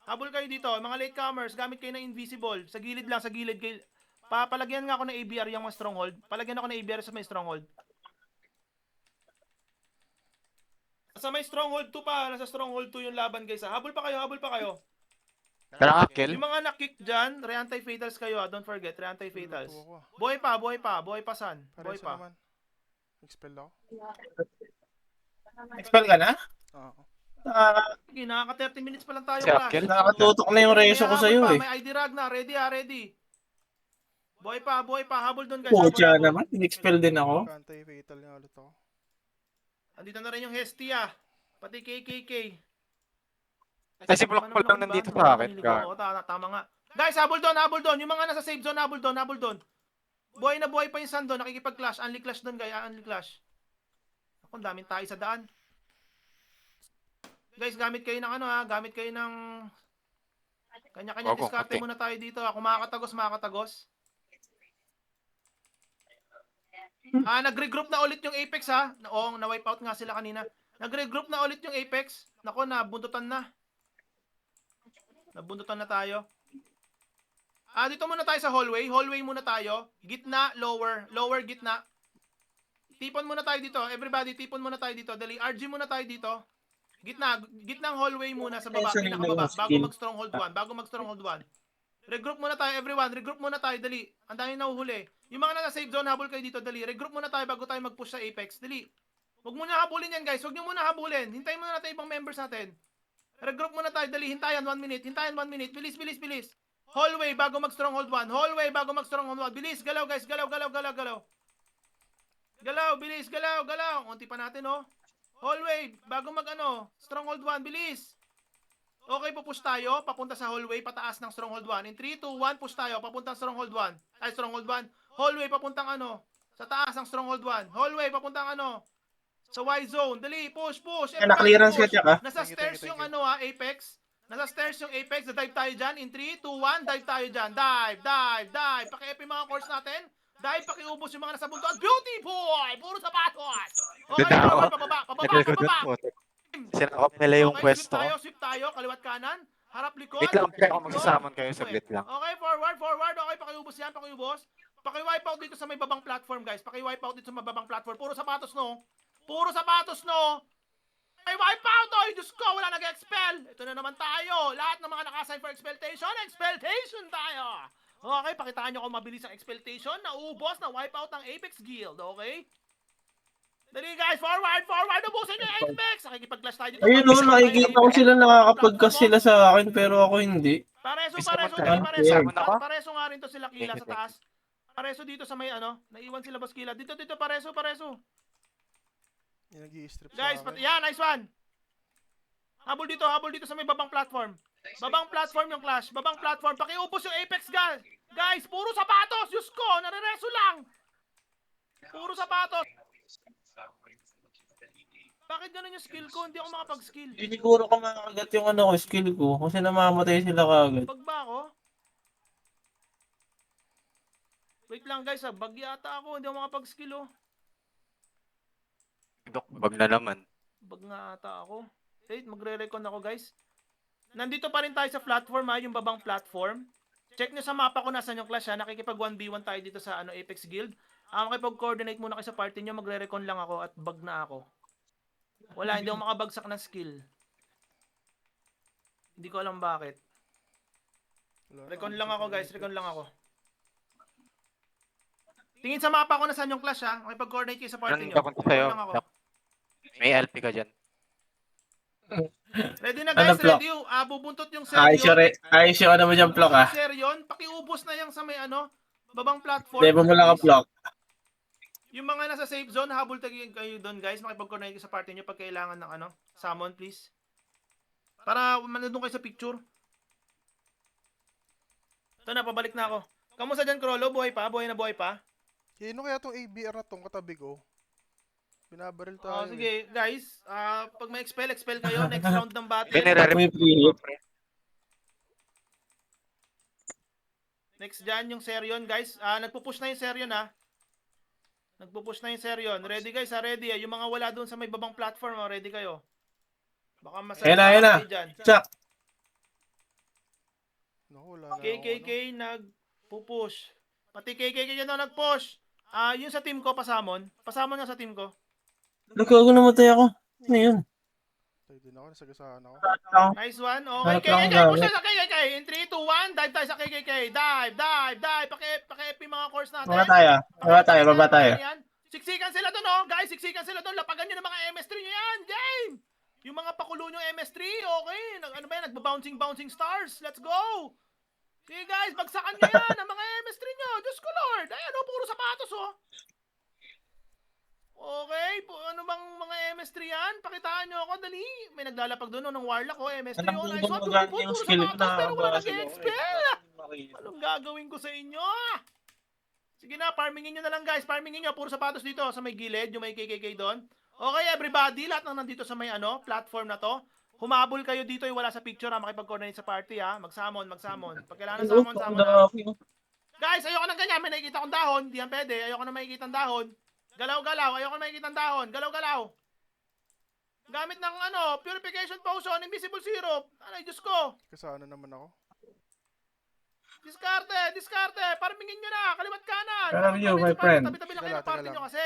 Habol kayo dito. Mga latecomers, gamit kayo ng invisible. Sa gilid lang, Papalagyan nga ako ng ABR yung mga stronghold. Palagyan ako ng ABR sa may stronghold. Sa may stronghold 2 pa. Nasa stronghold 2 yung laban guys ha. Habol pa kayo. Kaya Akil. Yung mga na-kick dyan, re-anti-fatals kayo ha. Don't forget, re-anti-fatals. Buhay pa san. Buhay Pareso pa. naman. Expel ako. Expel ka na? Oo. Sige, nakaka 30 minutes pa lang tayo. Si Akil? Nakatutok na yung reso ko sa'yo eh. May ID rag na. Ready. Buhay pa. Habol doon guys. Pucha Habol. naman. In-expel din ako. Anti-fatal nga ulit ako. Andito na rin yung Hestia. Pati KKK. Ay, si Plok lang nandito sa akin. Oo, tama nga. Guys, habol doon. Yung mga nasa safe zone, habol doon. Buhay na buhay pa yung Sando, nakikipag-clash. Unli clash doon, guys. Unli clash. Ako, ang daming tayo sa daan. Guys, gamit kayo ng gamit kayo ng kanya-kanya Opo, diskarte okay. muna tayo dito. Kung makakatagos. Nag-regroup na ulit yung Apex ha. Oo, na-wipe out nga sila kanina. Nag-regroup na ulit yung Apex. Nako, nabuntutan na. Nabuntutan na tayo. Dito muna tayo sa hallway. Hallway muna tayo. Gitna, lower. Lower, gitna. Tipon muna tayo dito. Everybody, tipon muna tayo dito. Dali, RG muna tayo dito. Gitnang hallway muna sa baba, pinakababa. Bago mag-stronghold 1. Regroup muna tayo, everyone. Regroup muna tayo, dali. Ang dami nahuhuli. Yung mga nasa safe zone, habol kayo dito, dali. Regroup muna tayo bago tayo mag-push sa Apex. Dali. Huwag muna habulin yan, guys. Huwag nyo muna habulin. Hintayin muna natin ibang members natin. Regroup muna tayo, dali. Hintayan 1 minute. Bilis. Hallway bago mag-stronghold 1. Bilis, galaw, guys. Galaw. Bilis, galaw. Unti pa natin, oh. Hallway, bago stronghold 1, bilis. Okay, pupush tayo, papunta sa hallway, pataas ng stronghold 1. In 3, 2, 1, push tayo, papuntang stronghold 1. Stronghold 1. Hallway, papuntang sa taas ng stronghold 1. Hallway, papuntang sa Y zone. Dali, push. Na-clearance ka, Jack, Nasa Thank you, stairs thank you. yung Apex. Nasa stairs yung Apex, dive tayo dyan. In 3, 2, 1, dive tayo dyan. Dive. Paki-EP mga course natin. Dive, pakiubos yung mga nasa buntot. Beauty boy! Puro sapatos! Okay, Ganda ako. pababa. Sinakop nila yung Okay, pwesto. sweep tayo, kaliwat kanan, harap likod. Wait lang, kaya ako likod, magsasamon kayo, likod. saglit lang. Okay, forward. Okay, pakiubos yan, pakiubos. Paki-wipe out dito sa may babang platform, guys. Paki-wipe out dito sa mababang platform. Puro sapatos, no? May wipe out, oy! Diyos ko, wala nag-expel. Ito na naman tayo. Lahat ng mga nakasign for expeltation tayo. Okay, pakitaan nyo kung mabilis ang expeltation. Naubos na wipe out ng Apex Guild, okay? Dali guys, forward! Ubusin nyo yung Apex! Nakikipag-clash tayo dito. Ayun no, nakikita ko sila nakakapag-cast sila sa akin pero ako hindi. Pareso Isama na ako. nga rin to sila Kila Thank sa you. taas. Pareso dito sa may naiwan sila Boss Kila. Dito, pareso. Yung nag-i-strip sa Guys, akin. yan, nice one. Habol dito sa may babang platform. Babang platform yung clash. Babang platform. Pakiupos yung Apex, guys. Guys, puro sapatos. Diyos ko, nare-reso lang. Puro sapatos. Bakit ganun yung skill ko? Hindi ako makapag-skill. Hindi siguro ko makagat yung skill ko kasi namamatay sila kagad. Bag ba ako? Wait lang guys, bag yata ako. Hindi ako makapag-skill, oh. Dok, bag na naman. Bag nga ata ako. Wait, magre-recon ako, guys. Nandito pa rin tayo sa platform, yung babang platform. Check nyo sa mapa ko nasan yung clash, ha. Nakikipag 1v1 tayo dito sa Apex Guild. Makipag-coordinate muna kayo sa party nyo. Magre-recon lang ako at bag na ako. Wala, hindi ako makabagsak ng skill. Hindi ko alam bakit. Recon lang ako, guys. Recon lang ako. Tingin sa mapa ko nasan yung clash, ha. Makipag-coordinate kayo sa party Anong nyo. kapunta sa'yo? Recon lang ako. Dok? May LP ka dyan. Ready na guys, Plok? ready. Bubuntot yung Ayos yung mo dyan, Plok, ah. Serion, pakiubos na yung sa may babang platform. Debo mo lang ang Plok. Yung mga nasa safe zone, habol kayo doon guys. Makipag-connect sa party nyo pag kailangan ng summon please. Para manandun kayo sa picture. Ito na, pabalik na ako. Kamusta dyan, Krolo? Buhay pa? Sino kaya tong ABR na tong katabi ko? Binabaril tayo. Sige, guys. Pag may expel kayo. Next round ng battle. May free hit. Next dyan yung Serion, guys. Nagpupush na yung Serion, ha. Ready, guys, ha. Ready, ha. Yung mga wala doon sa may babang platform, ha. Ready kayo. Baka masaya Ayun na. kayo dyan. Jack. Naku, wala na ako, KKK nagpupush. Pati KKK dyan na nagpush. Yung sa team ko, pasamon nga sa team ko. Nagkago namatay ako. Ano yun? Tayo din ako, nasagasaan ako. Nice one. Okay, Harap lang KKK. gamit. Push na sa KKK. In 3, 2, 1. Dive tayo sa KKK. Dive. Paki-EP mga course natin. Baba tayo. Yan. Siksikan sila doon, oh. Guys, siksikan sila doon. Lapagan nyo ng mga MS3 nyo yan. Game! Yung mga pakulo nyo MS3, okay. Nagbabouncing stars. Let's go! Sige guys, bagsakan nyo yan ang mga MS3 nyo. Diyos ko Lord. Ayan, oh, puro sapatos, oh. Okay, ano bang mga MS3 yan? Pakitaan nyo ako, dali. May naglalapag doon ng Warlock ko, MS3. Alam Oh, mo nice kung one, maganda beautiful. yung Puro skill ko sapatos, pero wala nakakabasa nag-expel. Anong gagawin ko sa inyo? Sige na, farmingin nyo na lang guys. Farmingin nyo, puro sapatos dito sa may gilid, yung may KKK doon. Okay, everybody, lahat ng nandito sa may platform na to. Humabol kayo dito yung wala sa picture ha, makipag-coordinate sa party ha. Mag-summon. Pag kailangan summon ha. Guys, ayoko ng ganyan. May nakikita akong dahon. Di yan pwede. Ayoko na makikita ang dahon. Galaw-galaw. Ayoko na makikita ang dahon. Galaw-galaw. Gamit ng purification potion, invisible syrup. Ay, Diyos ko. Kasana naman ako. Diskarte. Parmingin nyo na. Kaliwat kanan. Where are you, my Sa party, friend? Tabi-tabi lang kayo Teka ng party lang. nyo kasi.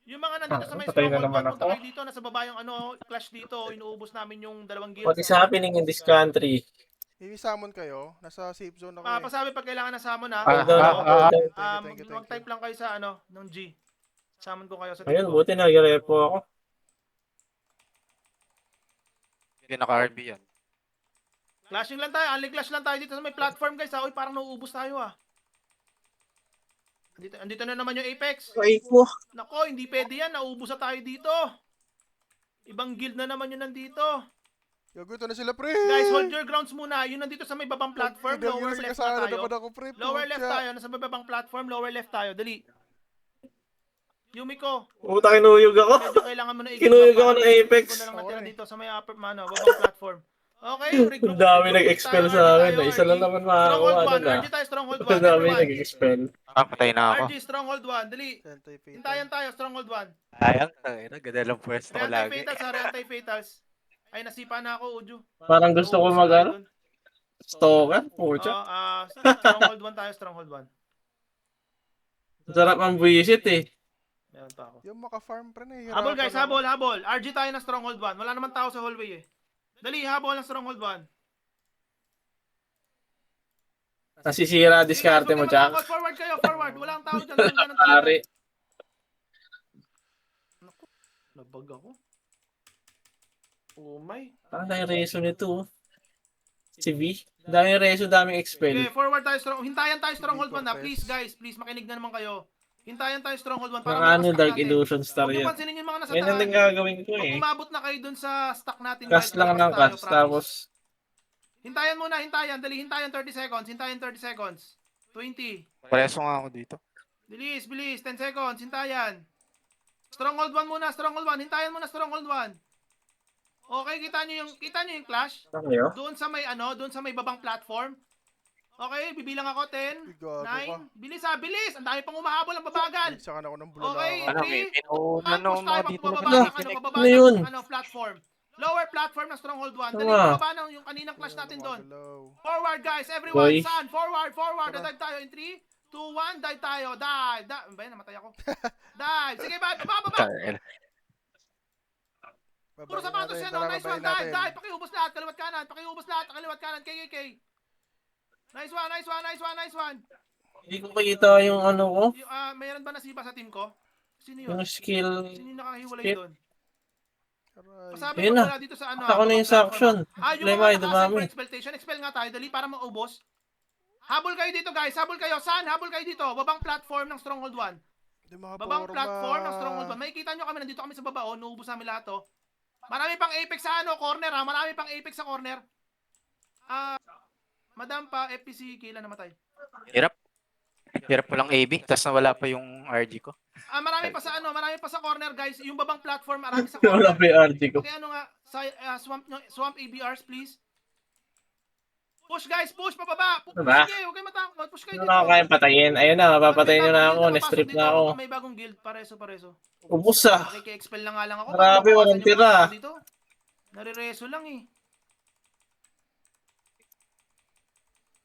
Yung mga nandito sa may patay na stronghold, naman punta ako. kayo dito. Nasa baba yung clash dito. Inuubos namin yung 2 guilds. What is happening in this country? I-summon kayo. Nasa safe zone ako eh. Pasabi pag kailangan na summon ha. Hold on, hold on. Thank you. Mag-type lang kayo sa ng G. Summon ko kayo sa Ayun, team ko. buti nag-repo ako. Hindi naka-RB yan. Clashing lang tayo. Only clash lang tayo dito sa may platform guys ha. Uy, parang nauubos tayo ah. Andito na naman yung Apex. Ay po. Nako, hindi pwede yan. Nauubos na tayo dito. Ibang guild na naman yun nandito. Gago, ito na sila, pre! Guys, hold your grounds muna. Yun nandito sa may babang platform. Lower left na tayo. naman ako, pre. Lower left Putya. tayo. Nasa babang platform. Lower left tayo. Dali. Yumiko, Puta, kinuyog ako. medyo kailangan mo na Kinuyog ako ng Apex. Ko na lang natira Okay. dito sa may upper, babang platform. Okay, regroup. Ang dami regroup nag-expel tayo, sa akin. RG, Isa lang RG. naman Stronghold makakuha 1, doon ah. RG tayo, Stronghold 1. Ang dami everyone. nag-expel. Patay na ako. RG, Stronghold 1. Dali. Anti-fatal. Hintayan tayo, Stronghold 1. Ayang, ganda lang pwesto ko lagi. Anti-fatals, anti-fatals. Ay, nasipa na ako, Uju. Parang gusto ko Nauubos na tayo dun. Stalker? Pucha. Stronghold 1 tayo, Stronghold 1. Sarap ang buwisit eh. Meron pa ako. Yung maka-farm, pre, na Habol guys, habol. RG tayo ng Stronghold 1. Wala naman tao sa hallway eh. Dali, habol ng Stronghold 1. Nasisira diskarte mo, Jack. Forward kayo, forward. Walang tao dyan. Walang ganun Pare. Nabag ako. Oh my. Parang dahil reso nito. Si V. Dahil reso, daming expel. Okay, forward tayo strong. Hintayan tayo Stronghold 1 na. Cortez. Please guys, please makinig na naman kayo. Hintayan tayo Stronghold 1 Mga ano, Dark Illusion Star Huwag niyo yan. pansinin yung mga nasa Yan ang taas. gagawin ko Pag eh. umabot na kayo dun sa stock natin. Cast guys, lang ng lalabas tayo, cast. promise. Tapos, Hintayan muna, hintayan. Dali, hintayan 30 seconds. Hintayan 30 seconds. 20. Preso nga ako dito. Bilis, 10 seconds. Hintayan. Stronghold 1 muna, Stronghold 1. Hintayan muna, Stronghold 1. Okay, kita nyo yung clash? ano yun? Doon sa may babang platform. Okay, bibilang ako 10, Gago ka. 9. Bilis. Ang dami pang umahabol, ang babagal. Saka na ako ng bulala. Okay, Ano, may pinuuna Tapos no, tayo mga dito pagbababa na ng pababa Ano yun? ng platform. Lower platform ng Stronghold 1. Dali, Tama. bababa ng yung kaninang clash natin doon. Gumagalaw. Forward guys, everyone, Boy. son, forward. Tara. Dive tayo in 3, 2, 1, dive tayo. Dive. Ba yan, namatay ako. Dive. Sige, baba. Puro sapatos yan, oh. Nice one, dive. Pakiubos lahat, kaliwat kanan. KKK. Nice one. Hindi ko kita yung ano ko. Mayroon ba nasiba sa team ko? Sino yun? Yung skill. Sino yung nakahiwalay Skip. doon? Aray. Pasabi Ayun ko na. wala dito sa ano. Ako na yung sa action. Yung Problema mga ay dumami. for exploitation, expel nga tayo, dali para maubos. Habol kayo dito guys, habol kayo. San, habol kayo dito. Babang platform ng Stronghold 1. Di mga Babang forma. platform ng Stronghold 1. Makikita nyo kami, nandito kami sa baba, oh. Nuubos namin lahat, oh. Marami pang Apex sa corner, ha. Marami pang Apex sa corner. Madam pa, FPC, kailan namatay? Hirap ko lang AB, tapos nawala pa yung RG ko. Marami pa sa corner, guys. Yung babang platform, marami sa Wala corner. pa yung RG ko. Okay, ano nga, swamp ABRs, please. Push guys, push pababa. Ano ba? Sige, huwag kayo matakot. Push kayo Ano dito. na ako kayang patayin? Ayun na, mapapatayin nyo na ako. Na-strip na ako. May bagong guild, pareso. Ubus ah. Nakiki-expel na nga lang ako. Grabe, Babawasan walang yung mga tira. tao dito. Nare-reso lang eh.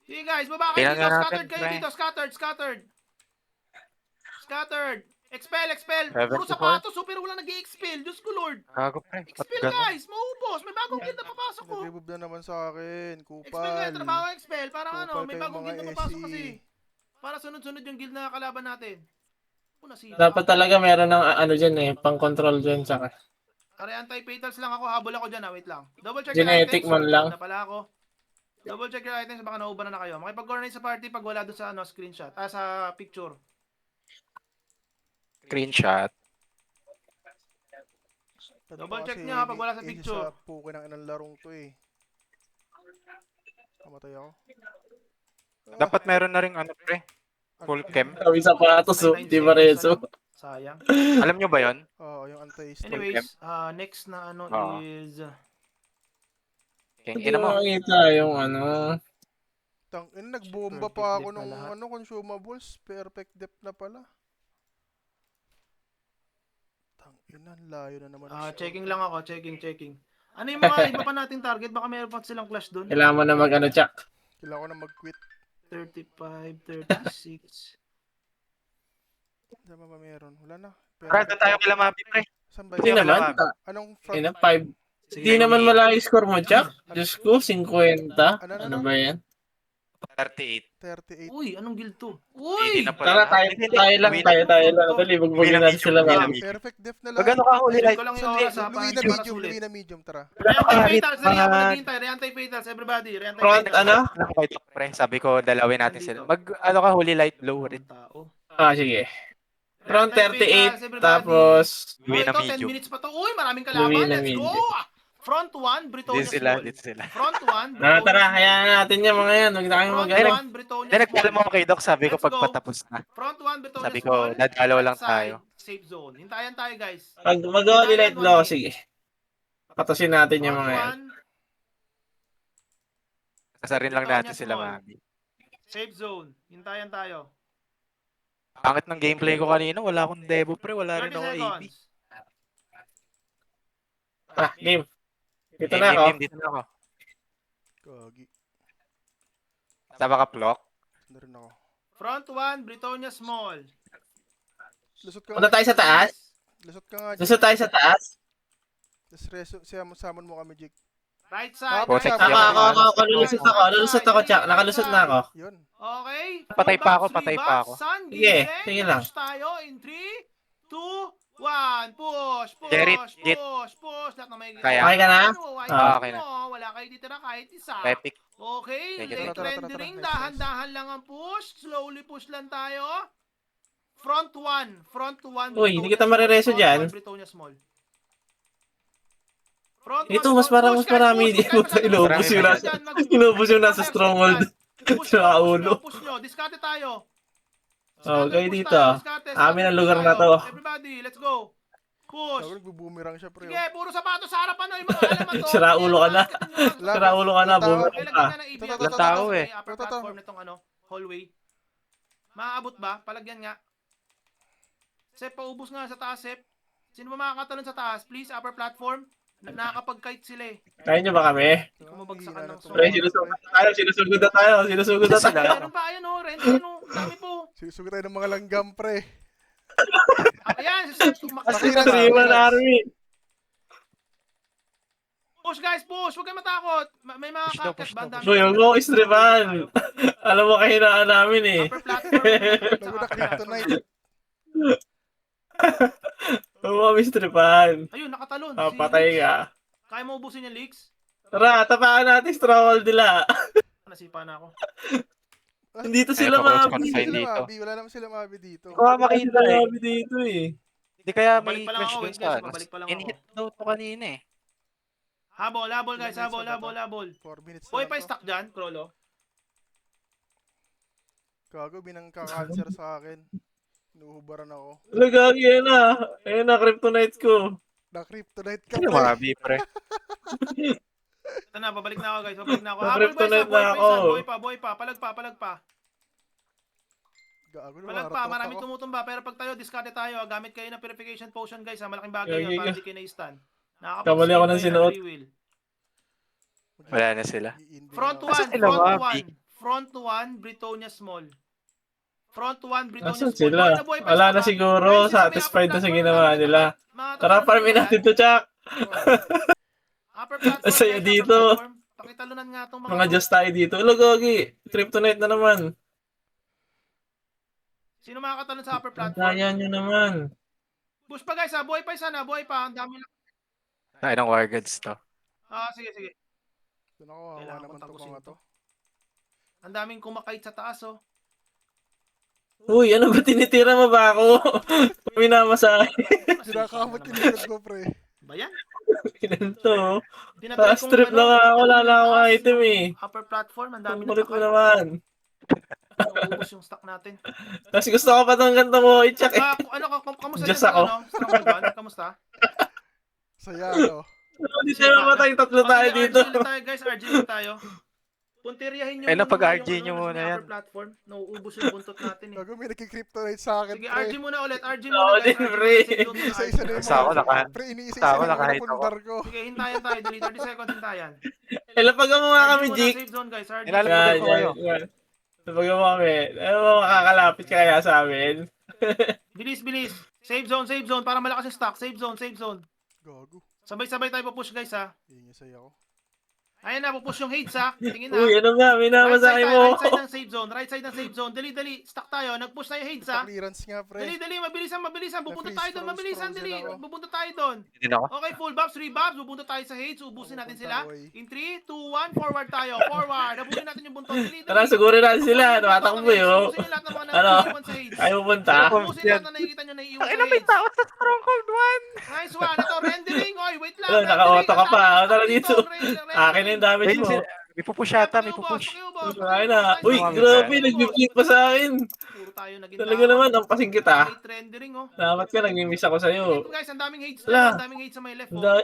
Sige guys, baba kayo Kailangan dito. natin, Scattered kayo pre. dito. Scattered. Expel. 74. Puro sapatos, oh, pero wala nag-i-expel. Diyos ko Lord. Gago pre, ba't Expel ganun? guys, maubos. May bagong guild na papasok ko. Nag-remove na naman sa akin. Expel Kupal. kayo, trabaho expel. Para Kupal ano, may kayo, bagong mga guild na papasok SE. kasi. Para sunod-sunod yung guild na kalaban natin. Una sila. Dapat talaga meron ng ano dyan eh. Pang-control dyan. Tsaka. Are anti-fatals lang ako, habol ako dyan, wait lang. Double check Genetic your items. man lang. Na pala ako. Double check your items, baka nauuban na kayo. Makipag-coordinate sa party pag wala doon sa screenshot. Sa picture. Screenshot. Double check Kasi niya pag wala sa isa picture. Sa puki ng inang larong to eh. Kamatay ako. Dapat meron na rin ano pre, full chem. Kami sapatos, oh. 99 Di ba, seconds Renzo? na lang. Sayang. Alam nyo ba yon? Oo, yung anti-stun. Anyways, next na ano Oo. is King Hindi ina mo. mo makita yung ano. Nagbomba Perfect pa ako dip na nung lahat. consumables. Perfect depth na pala. Tangina, layo na naman. ng checking score. lang ako, checking. Ano yung mga iba pa nating target? Baka meron pa silang clash doon. Kailangan mo na mag-ano, Chuck. Kailangan ko na mag-quit. 35, 36. Diba ba meron? Wala na. Tara, doon tayo kila Mabi pre. Saan ba Hindi yun? naman. Anong front? Ayun na, 5. Sige, Hindi naman malayo yung score mo, Chuck. Diyos ko, 50. Ano ba yan? 38. 38. Uy, anong guild to? Hindi Uy! na pala. Tara, tayo Hindi, lang. uwi na. Tayo lang. Dali, bugbugin natin sila, Uwi na Mami. medium. Perfect depth na Pag lahat. ano ka huli Check light. ko lang yung Luwi oras ha, Luwi para na para medium, sulit. Luwi na medium, tara. Reantay Parit Fatals, Reantay man. naghihintay. Reantay Fatals, everybody. Reantay Front, Fatals. ano? Nakakita pre, sabi ko dalawin natin Nandito. sila. Mag ano ka huli light blue rin. Ang tao. Sige. Front Reantay 38, Fatals, everybody. tapos... Uwi na Ito, 10 medium. minutes pa to. Uy, maraming Luwi kalaban. na Let's go! medium. Front 1, Britonia Dito sila, Small. dito sila. Front 1, Tara, Britonia Small. hayaan natin yan mga yan. Huwag na kayo Front mag-ano. 1, Britonia Hindi, nagtalo mo Small. ako kay Doc, sabi ko Let's pag go. patapos na. Front 1, Britonia Sabi ko, Small. dadalaw lang Left side, tayo. safe zone. Hintayan tayo, guys. Pag mag-only light blow, sige. Patasin natin yung Front mga yan. 1, Sasarin lang Britonia natin sila Small. Mabi. safe zone. Hintayan tayo. Pangit ng gameplay ko kanina, wala akong Devo pre, wala rin 30 ako AB. seconds. Game. Dito Game, na game, ako. game, dito na ako. Gagi. Tama ka, Plok? Na rin ako. Front 1, Britonia Small. Lusot ka Punta nga. tayo sa taas. Lusot ka nga. Gusto tayo sa taas. Tapos summon mo kami, Jake. Right side. Ako, right ako, side, ako, right side, Kalulusot ako. right Lulusot side, ako, Chuck. right Nakalusot na side. ako. Yun. Okay. Patay pa ako, Full patay box, pa ako. Sun, Sige, Gizen. sige lang. Push tayo in 3, 2, 1. Push, Jerry, Jet. push. Lahat na may Kaya? Okay ka na? Okay na. Wala kayo dito na kahit isa. Epic. Okay, Thank you, late tara, tara, rendering. nice, Dahan-dahan lang ang push. Slowly push lang tayo. Front 1. Uy, hindi kita marireso dyan. Britonia Small. Front Ito, one, mas parang mas push, guys, marami. push, Di guys, mo masyado tayo inubos yung Marami nasa... dyan, mag- Inubos yung nasa Fire stronghold. dyan. Push Sa nyo, ulo. push nyo. Diskarte tayo. Oh, kayo Push dito. tayo, diskarte, Amin ang push lugar na tayo. to. Everybody, let's go. Push. Sabi nagbubumirang siya, pre. Sige, puro sapatos sa harapan. Yung mga alaman to. Sira ulo ka na. Wala, Sira ulo ka na, wala tao. bumalik Kailan ka. na EB Tata, Ilang tao eh. Upper platform nitong hallway. Maaabot ba? Palagyan nga. Sep, paubos nga sa taas, Sep. Sino ba makakatalon sa taas? Please, upper platform. Nakakapag-kite sila eh. Kaya nyo ba kami? Kumabagsakan ng Pre, sinusugod na tayo. Sinusugod na tayo. Meron pa, ayun o. Rent, ayun o. Ang dami po. Sisugod tayo ng mga langgam, pre. Ayan, si Sep. Pakita na. 3-1 army. Push guys, push. Huwag kayo matakot. May mga Push daw, captures push ba? daw, Ang dami. Boy, huwag mo ako istriban. Alam mo kahinaan namin eh. Upper platform. Bago na kryptonite. Huwag mo kami istriban. Ayun, nakatalon. Papatay Leaks. ka. Kaya mo ubusin yung leaks? Tara, tapakan natin stronghold nila. Nasipa na ako. Dito Ayun, sila pa-cross mga confine Sila dito. Mabi, wala naman sila Mabi dito. Hindi ko nga makita eh. Sabi dito eh. Hindi kaya Babalik may pa lang clash ako, dun wait, sa guys, ano. babalik pa lang ako. In-hit daw to kanina eh. Habol guys, habol. 4 minutes Boy, na pa lang to. stuck dyan, Krolo. Gago, binangka-cancer sa akin. Inuhubaran ako. Lagagi yan ah. Ayun na, kryptonite ko. Na-kryptonite ka, Sino pre. Mabi pre? Ito na, babalik na ako guys, babalik na ako. Sa Habol boys, kryptonite boy na pa ako. isa, boy pa. Palag pa. Gago na, Palag pa, maratot maraming ako. tumutumba. Pero pag tayo, discard tayo. Gamit kayo ng purification potion guys. Malaking bagay yun Gagi para ka. di kayo na-stun. Kamali ako ng sinuot. Wala na sila. I-invade Front ako. 1, sila, Mabi? Front 1, Britonia Small. Front 1, Britonia Asan Small. sila? Boy pa, Wala isa na pa. siguro. Guys, isa may Satisfied upper na sa platform, ginawa dami nila. mga Tara, talunan farmin nila. natin to, Chuck. Upper platform, Ang saya guys, dito. upper platform. Pakitalunan nga itong Mga Diyos tayo dito. Lagagi. Kryptonite na naman. Sino makakatalon sa upper platform? Kaya nyo naman. Push pa guys ha, buhay pa isa na, buhay pa. Ang dami lang. Ay, ng War Gods to. Sige. Doon ako, hawa Kailangan naman kong to tapusin mga to. to. Ang daming kumakait sa taas oh. Uy, ano ba tinitira mo ba ako? Minamasahe. Sinakamot yung likod ko, pre. Ba yan? Kinento. Tinatry kong Strip na nga ako, wala na akong taas, item yung eh. Upper platform, ang dami Kulit mo na naman. Naubos yung stock natin. Kasi gusto ko pa itong ganito mo i-check eh. Kamusta Diyos dyan sa ako. Stronghold 1? Kamusta? Saya, no? Hindi tayo mamatay, tatlo tayo Sige, dito. RG ulit tayo guys, RG ulit tayo. Punteriyahin nyo Eh, muna napag-RG yung, nyo ano, muna yung yan. upper platform. Nauubos yung buntot natin eh. Gago, may nagki-kryptonite sa akin, Sige, pre. RG muna ulit. RG Oo, muna guys. din, RG pre. muna. Safe zone muna, Isa-isa na yung Basta ako, mga... naka- Pre, iniisa-isa basta ako, na yung nakahit mga pundar ko. Sige, hintayan tayo. Dali, 30 seconds, hintayan. Lapagan mo nga kami, RG muna, Jake. safe zone guys. RG. Nilalagay ko kayo. Lapagan mo kami. Ano mo makakalapit kaya sa amin? Bilis, bilis. Safe zone para malakas yung stock. Safe zone. Gago. Sabay-sabay tayo push guys ha. Iingisay ako. Ayan na, pupush yung Hades ha. Tingin na. Uy, ano nga, Right minamasahe side mo. ng safe zone. Right side ng safe zone. Dali. Stock tayo. Nag-push tayo Hades ha. Clearance nga, pre. Dali. Mabilisan. Pupunta Na-freeze tayo doon. Mabilisan, frozen dali. ako. Pupunta tayo doon. Hindi na ako. Okay, full buffs, 3 buffs. Pupunta tayo sa Hades. Ubusin natin sila. Pupunta, boy. In 3, 2, 1, forward tayo. Forward. Habulin natin yung buntot. Dali. Tara, sugurin natin sila. Tumatakbo yun. Ubusin yung lahat ng mga Ano? naiiwan sa Hades. Ayaw pupunta. Ubusin lahat na nakikita nyo naiiwan sa Ay, may Hades. tao sa Stronghold 1! Nice one. Ito, rendering. Oy, wait lang. Wala, naka-auto ka pa. Rendering. Tara dito. Akin na yung damage Ayun, mo. may pupush yata, may pupush. Akin na. Uy, grabe, nag-flip pa sa akin. Puro tayo naging Talaga naman, ang pasing kita. Late rendering, oh. Salamat ka, nag-miss ako sa'yo. Ito guys, ang daming hate Wala. ang daming hate sa may left, oh. Da-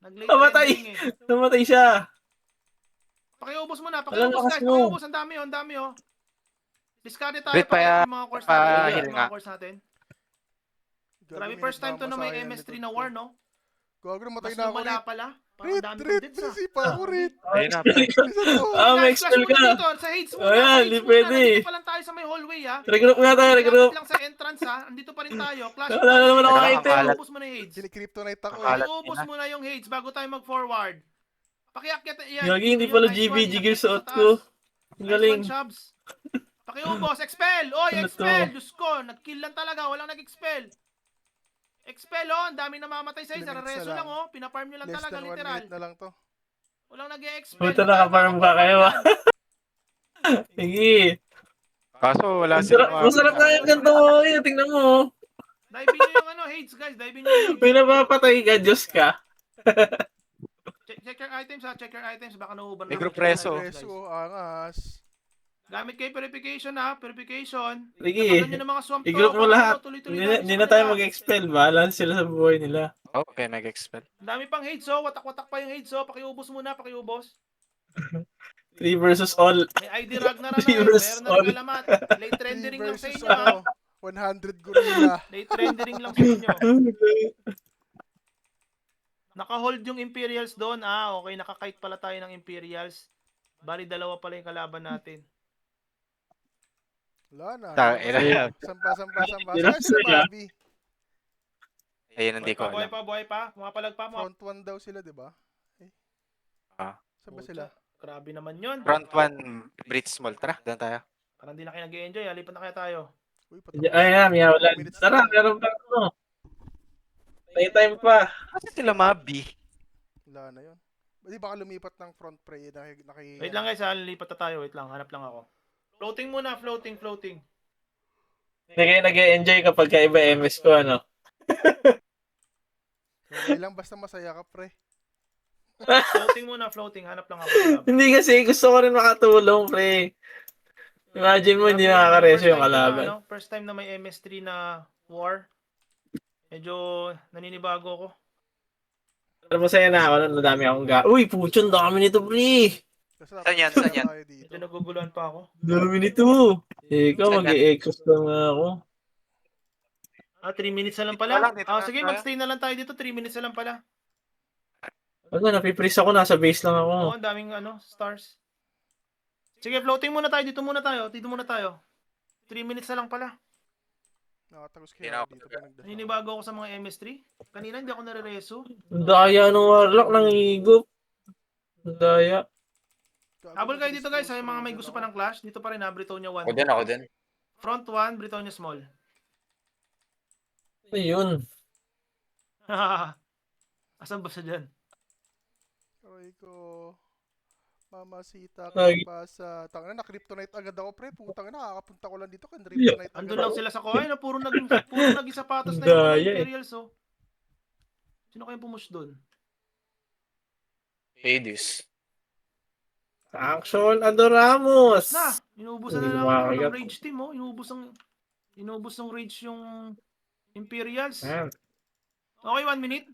Nag-late Namatay. rendering, eh. Namatay siya. Pakiubos mo na, Walang pakiubos lakas guys, mo. pakiubos, ang dami, oh. Discard tayo, Wait, pakiubos yung mga course natin. pa-heal Yung nga. mga course natin. Gago, Grabe, may first time to na may nagmamasahe MS3 likod na ko. war, no? Gago, namatay Mas na ako, lumala Rit. pala. Parang Rit, dami Rit, din sa. nasipa ako, Rit. Ayun na, pre. Bilisan mo. Ah, may Guys, expel flash muna ka. dito, sa hates muna, Ayan, sa hates di muna. pwede. Nandito pa lang tayo sa may hallway, ha? Regroup nga tayo, regroup. Lapit lang sa entrance, ha? Andito pa rin tayo. Clash Wala na naman ako Ang item. kalat. Ubus mo na yung hades. Kini-kryptonite ako, Ang eh. kalat. Iubos mo na yung hades bago tayo mag-forward. Pakiakyat yan. Gagi, hindi pala GBG gear suot ko. Ang galing. Nice one, Shabs. Pakiubos, expel! Oy, Ano expel! to? Diyos ko, nag-kill lang talaga. Walang nag-expel. Expel, oh. Ang dami namamatay sa'yo. Sa Limits na reso lang. lang, oh. Pinafarm nyo lang Less talaga, than 1 literal. minute na lang to. Walang nag-expel. Puta, nakafarm ba kayo, ah? Sige. Kaso wala silang Masarap na yung ganito mo. Ayun, tingnan mo. Dive nyo yung ano, hades, guys. Dive nyo yung hades. May napapatay ka, Diyos ka. Check your items, ha. Check your items. Baka nauuban May lang. group reso. Reso, angas. Gamit kayo verification, ha. Verification. Sige. Tapagan nyo ng mga swamp to. I-group mo para lahat. ano, tuloy-tuloy Hindi tayo na sa tayo kanila. mag-expel. Bahala sila sa buhay nila. Okay, mag-expel. Ang dami pang hades, oh. Watak-watak pa yung hades, oh. Pakiubos muna, pakiubos. 3 versus all. May ID Ragnar na eh. Viewers Meron na all. rin alamat. Late 3 rendering lang sa versus, inyo, ha. 100 gorilla. Late rendering lang sa inyo. Naka-hold yung Imperials doon. Ah, okay. Nakakite pala tayo ng Imperials. Bali, dalawa pala yung kalaban natin. Wala na. Ayun, Sampa. Hirap Saan sila, sila. Bobby? hindi ko Buhay alam. pa. Pumapalag pa. Front 1 daw sila, di ba? Ah. Saan ba sila? Grabe naman yun. Front 1, Bridge Small. Tara, doon tayo. Parang di na kayo nag-enjoy. Lipat na kaya tayo. Uy, Ay na, may wala. 2 minutes Tara, na. meron pa ano. May time pa. Kasi sila mabi. Wala na yun. Di baka lumipat ng front pre. Wait lang guys, ha. Lipat na tayo. Wait lang. Hanap lang ako. Floating muna. Floating. Hindi kayo nag-enjoy kapag kaiba MS ko, ano. Okay lang, basta masaya ka, pre. Floating muna. Hanap lang ako. Hindi kasi, gusto ko rin makatulong, pre. Imagine mo, hindi nakakareso yung kalaban. First time na may MS3 na war. Medyo naninibago ako. Pero masaya na ako, nadami akong Uy, puchon, dami nito, pre. Saan yan? Saan yan? Tayo dito. Medyo naguguluhan pa ako. Dami nito. Ikaw, Saan mag-i-exos lang ako. 3 minutes na lang Dito pala. lang, dito lang Sige, tayo. magstay na lang tayo dito. 3 minutes na lang pala. Wala, napipris ako, nasa base lang ako. Oo, ang daming stars. Sige, floating muna tayo. Dito muna tayo. 3 minutes na lang pala. Nakatagos Hindi kaya na ako ako dito pa nagdasal. Naninibago ako sa mga MS3. Kanina hindi ako nare-reso. Ang daya ng warlock ng higop. Ang daya. Habol kayo dito guys. Yung mga may gusto pa ng clash. Dito pa rin ha. Britonia 1. Ako din. Front 1, Britonia small. Ayun. Asan ba siya dyan? Aray ko. Mamasita Ay. ka pa sa... Tangina, na-kryptonite agad ako, pre. Putang ina, nakakapunta ko lang dito. Kryptonite agad Andun lang ako. sila sa kuhay. Puro naging sapatos na yung Daya, Imperials oh. Sino kayong pumush doon? Hades. Action Adoramos! Na, inuubusan na Hindi lang makakagat. ng rage team, oh. Inubos ng rage yung Imperials. Ayan. Okay, 1 minute.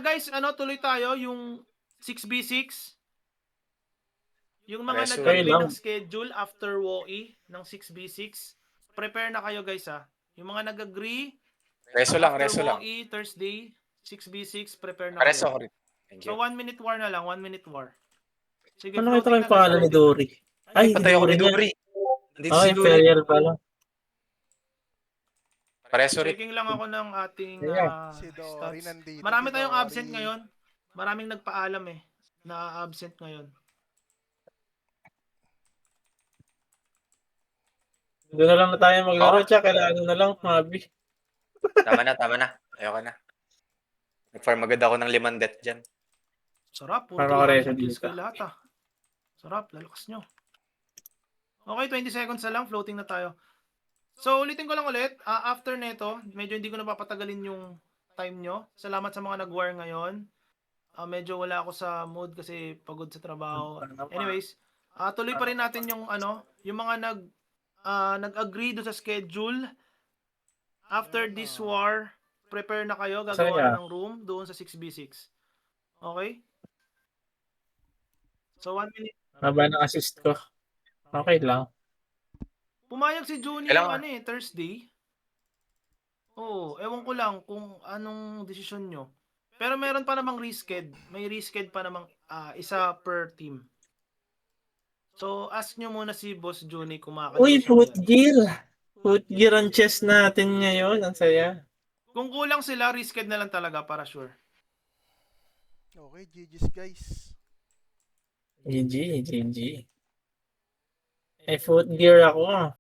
Guys, tuloy tayo yung 6v6. Yung mga Reso. nag-agree Okay lang. ng schedule after WOE ng 6v6. Prepare na kayo, guys, ha. Yung mga nag-agree Reso lang, after reso lang. WOE Thursday 6v6, prepare na Reso kayo. ko rin. Thank So you. 1 minute war na lang, 1 minute war. Sige, Ano kita floating yung pangalan ni floating. Dory? Ay, Patay ako ni Dory. Dubri. Nandito Oh, si Dubri. Imperial pala. Pareso rin. Checking lang ako ng ating Yeah. Si Dory stats. nandito. Marami si tayong Dory. absent ngayon. Maraming nagpaalam na absent ngayon. Doon na lang na tayo maglaro, tsaka kailangan na lang, Mabi. Tama na. Ayoko na. Nag-farm agad ako ng 5 death dyan. Sarap. Para Puro makareso kills dito. kayo lahat, ah. Sarap. Lalakas nyo. Okay, 20 seconds na lang. Floating na tayo. So, ulitin ko lang ulit. After neto, medyo hindi ko napapatagalin yung time nyo. Salamat sa mga nag-war ngayon. Medyo wala ako sa mood kasi pagod sa trabaho. Anyways, tuloy pa rin natin yung yung mga nag-agree do sa schedule. After this war, prepare na kayo, gagawa Saya. na ng room doon sa 6v6. Okay? So 1 minute. Maba ng assist ko. Okay lang. Pumayag si Juni Kailangan- ng Thursday. Oo, ewan ko lang kung anong desisyon nyo. Pero meron pa namang risked. May risked pa namang isa per team. So, ask nyo muna si Boss Juni kung makakagawa Uy, siya foot yan. gear! Foot gear ang chest natin ngayon. Ang saya. Kung kulang sila, risked na lang talaga para sure. Okay, GG's guys. GG. Eh, foot gear ako.